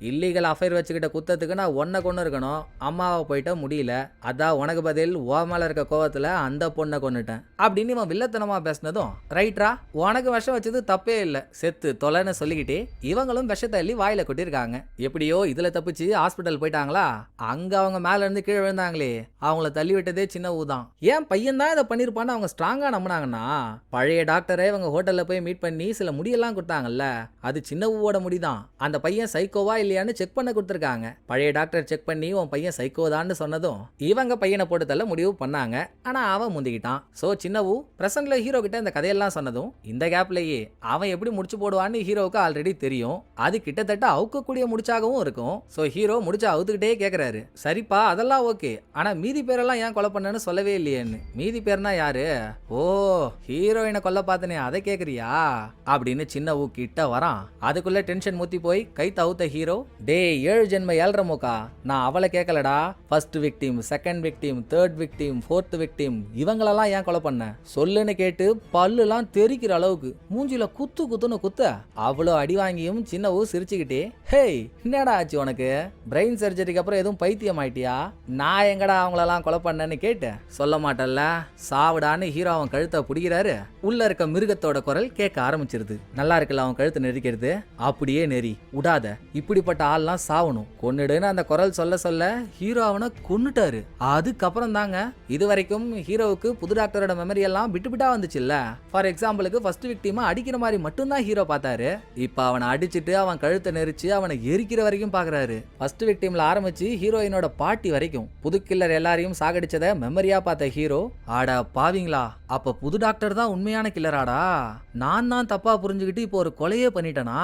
இல்லீகல் அஃபேர் வச்சுக்கிட்ட குத்தத்துக்கு நான் ஒன்ன கொண்டு இருக்கணும், அம்மாவை போயிட்ட முடியல, அதான் உனக்கு பதில் ஓ மேல இருக்க கோவத்துல அந்த பொண்ணை கொண்டுட்டேன் அப்படின்னு இவன் வில்லத்தனமா பேசினதும், ரைட்ரா உனக்கு விஷம் வச்சது தப்பே இல்லை, செத்து தொலைன்னு சொல்லிக்கிட்டே இவங்களும் விஷத்தை அள்ளி வாயில கொட்டிருக்காங்க. எப்படியோ இதுல தப்பிச்சு ஹாஸ்பிட்டல் போயிட்டாங்களா, அங்க அவங்க மேல இருந்து கீழே விழுந்தாங்களே, அவங்கள தள்ளி விட்டதே சின்ன ஊதான். ஏன் பையன் தான் இதை பண்ணிருப்பான்னு அவங்க ஸ்ட்ராங்கா நம்பினாங்கன்னா, பழைய டாக்டரை இவங்க ஹோட்டல்ல போய் மீட் பண்ணி சில முடியெல்லாம் கொடுத்தாங்கல்ல, அது சின்ன ஊவோட முடிதான். அந்த பையன் சைக்கோவா இல்லையான்னு செக் பண்ண கொடுத்துருக்காங்க. பழைய டாக்டர் செக் பண்ணி உன் பையன் சைக்கோதான்னு சொன்னதும் இவங்க பையனை போட்டு தள்ள முடிவு பண்ணாங்க. ஆனா அவன் முந்திக்கிட்டான். சோ சின்னவு பிரசன்ட்ல ஹீரோ கிட்ட இந்த கதையெல்லாம் சொன்னதும் இந்த கேப்லயே அவன் எப்படி முடிச்சு போடுவான்னு ஹீரோவுக்கு ஆல்ரெடி தெரியும். அது கிட்டத்தட்ட அவுக்கக்கூடிய முடிச்சாகவும் இருக்கும். சோ ஹீரோ முடிச்சா அவுத்துக்கிட்டே கேக்குறாரு, சரிப்பா அதெல்லாம் ஓகே, ஆனா மீதி பேரெல்லாம் ஏன் கொலை பண்ணன்னு சொல்லவே இல்லையேன்னு. மீதி பேர்னா யாரு? ஓ, ஹீரோயினை கொல்ல பார்த்தனே அதை கேக்குறியா அப்படின்னு சின்னவு கிட்ட வரான். அதுக்குள்ள டென்ஷன் மூத்தி போய் கை தவுத்த ஹீரோ, டே 7 ஜென்ம 7.5 மூக்கா, நான் அவளை கேட்கலடா, first victim, second victim, third victim, fourth victim, இவங்களெல்லாம் ஏன் கொலை பண்ண சொல்லுன்னு கேட்டு பல்லுலாம் தெரிக்கிற அளவுக்கு மூஞ்சில குத்து குத்துன்னு குத்த அவ்வளோ அடி வாங்கியும் சின்னவு சிரிச்சுக்கிட்டே, ஹேய் என்னடா ஆச்சு உனக்கு, பிரெயின் சர்ஜரிக்கு அப்புறம் எதுவும் பைத்தியம் ஆயிட்டியா, நான் எங்கடா அவங்களெல்லாம் கொலை பண்ணேன்னு கேட்டு சொல்ல மாட்டல்ல சாவுடான்னு ஹீரோ அவன் கழுத்தை பிடிக்கிறாரு. உள்ள இருக்க மிருகத்தோட குரல் கேட்க ஆரம்பிச்சிருது. நல்லா இருக்குல்ல அவன் கழுத்தை நெரிக்கிறது, அப்படியே நெறி விடாத, இப்படிப்பட்ட ஆள்லாம் சாவணும், கொன்னுடுன்னு அந்த குரல் சொல்ல சொல்ல ஹீரோ அவனை கொன்னுட்டாரு. அதுக்கப்புறம் தாங்க இது வரைக்கும் ஹீரோவுக்கு புது டாக்டரோட மெமரி எல்லாம் விட்டு விட்டா வந்துச்சுல்ல. ஃபார் எக்ஸாம்பிளுக்கு ஃபர்ஸ்ட் விக்டிமா அடிக்கிற மாதிரி மட்டும்தான் ஹீரோ பார்த்தாரு. இப்ப அவனை அடிச்சுட்டு அவன் கழுத்தை நெரிச்சு அவனை எரிக்கிற வரைக்கும் பாக்குறாரு. ஃபர்ஸ்ட் விக்டிம்ல ஆரம்பிச்சு ஹீரோயினோட பாட்டி வரைக்கும் புது கில்லர் எல்லாரையும் சாகடிச்சத மெமரியா பார்த்த ஹீரோ, ஆடா பாவீங்களா, அப்ப புது டாக்டர் தான் உண்மையான கில்லராடா, நான் தான் தப்பா புரிஞ்சுக்கிட்டு இப்போ ஒரு கொலையே பண்ணிட்டனா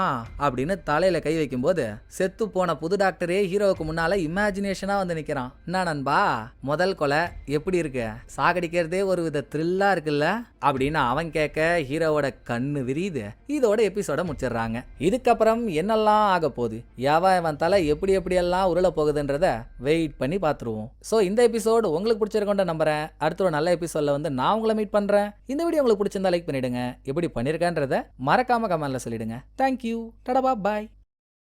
அப்படின்னு தலையில கை வைக்கும் போது செத்து போன புது டாக்டரே ஹீரோவுக்கு முன்னால இமேஜினேஷனா வந்து நிக்கிறான். என்ன நண்பா முதல் கொலை எப்படி இருக்கு, சாகடிக்கிறதே ஒரு வித த்ரில்லா இருக்குல்ல அப்படின்னு அவன் கேட்க ஹீரோவோட கண்ணு விரியுது. இதோட எபிசோட முடிச்சிடுறாங்க. இதுக்கப்புறம் என்னெல்லாம் ஆக போகுது, அவன் தலை எப்படி எப்படியெல்லாம் உருள போகுதுன்றத வெயிட் பண்ணி பார்த்துருவோம். ஸோ இந்த எபிசோடு உங்களுக்கு பிடிச்சிருக்கோன்னு நம்புறேன். அடுத்த ஒரு நல்ல எபிசோட்ல வந்து நான் உங்களை மீட் பண்றேன். இந்த வீடியோ உங்களுக்கு பிடிச்சிருந்தா லைக் பண்ணிடுங்க, எப்படி பண்ணிருக்கேன்றத மறக்காம கமெண்ட்ல சொல்லிடுங்க. தேங்க்யூ, டடா பாய்.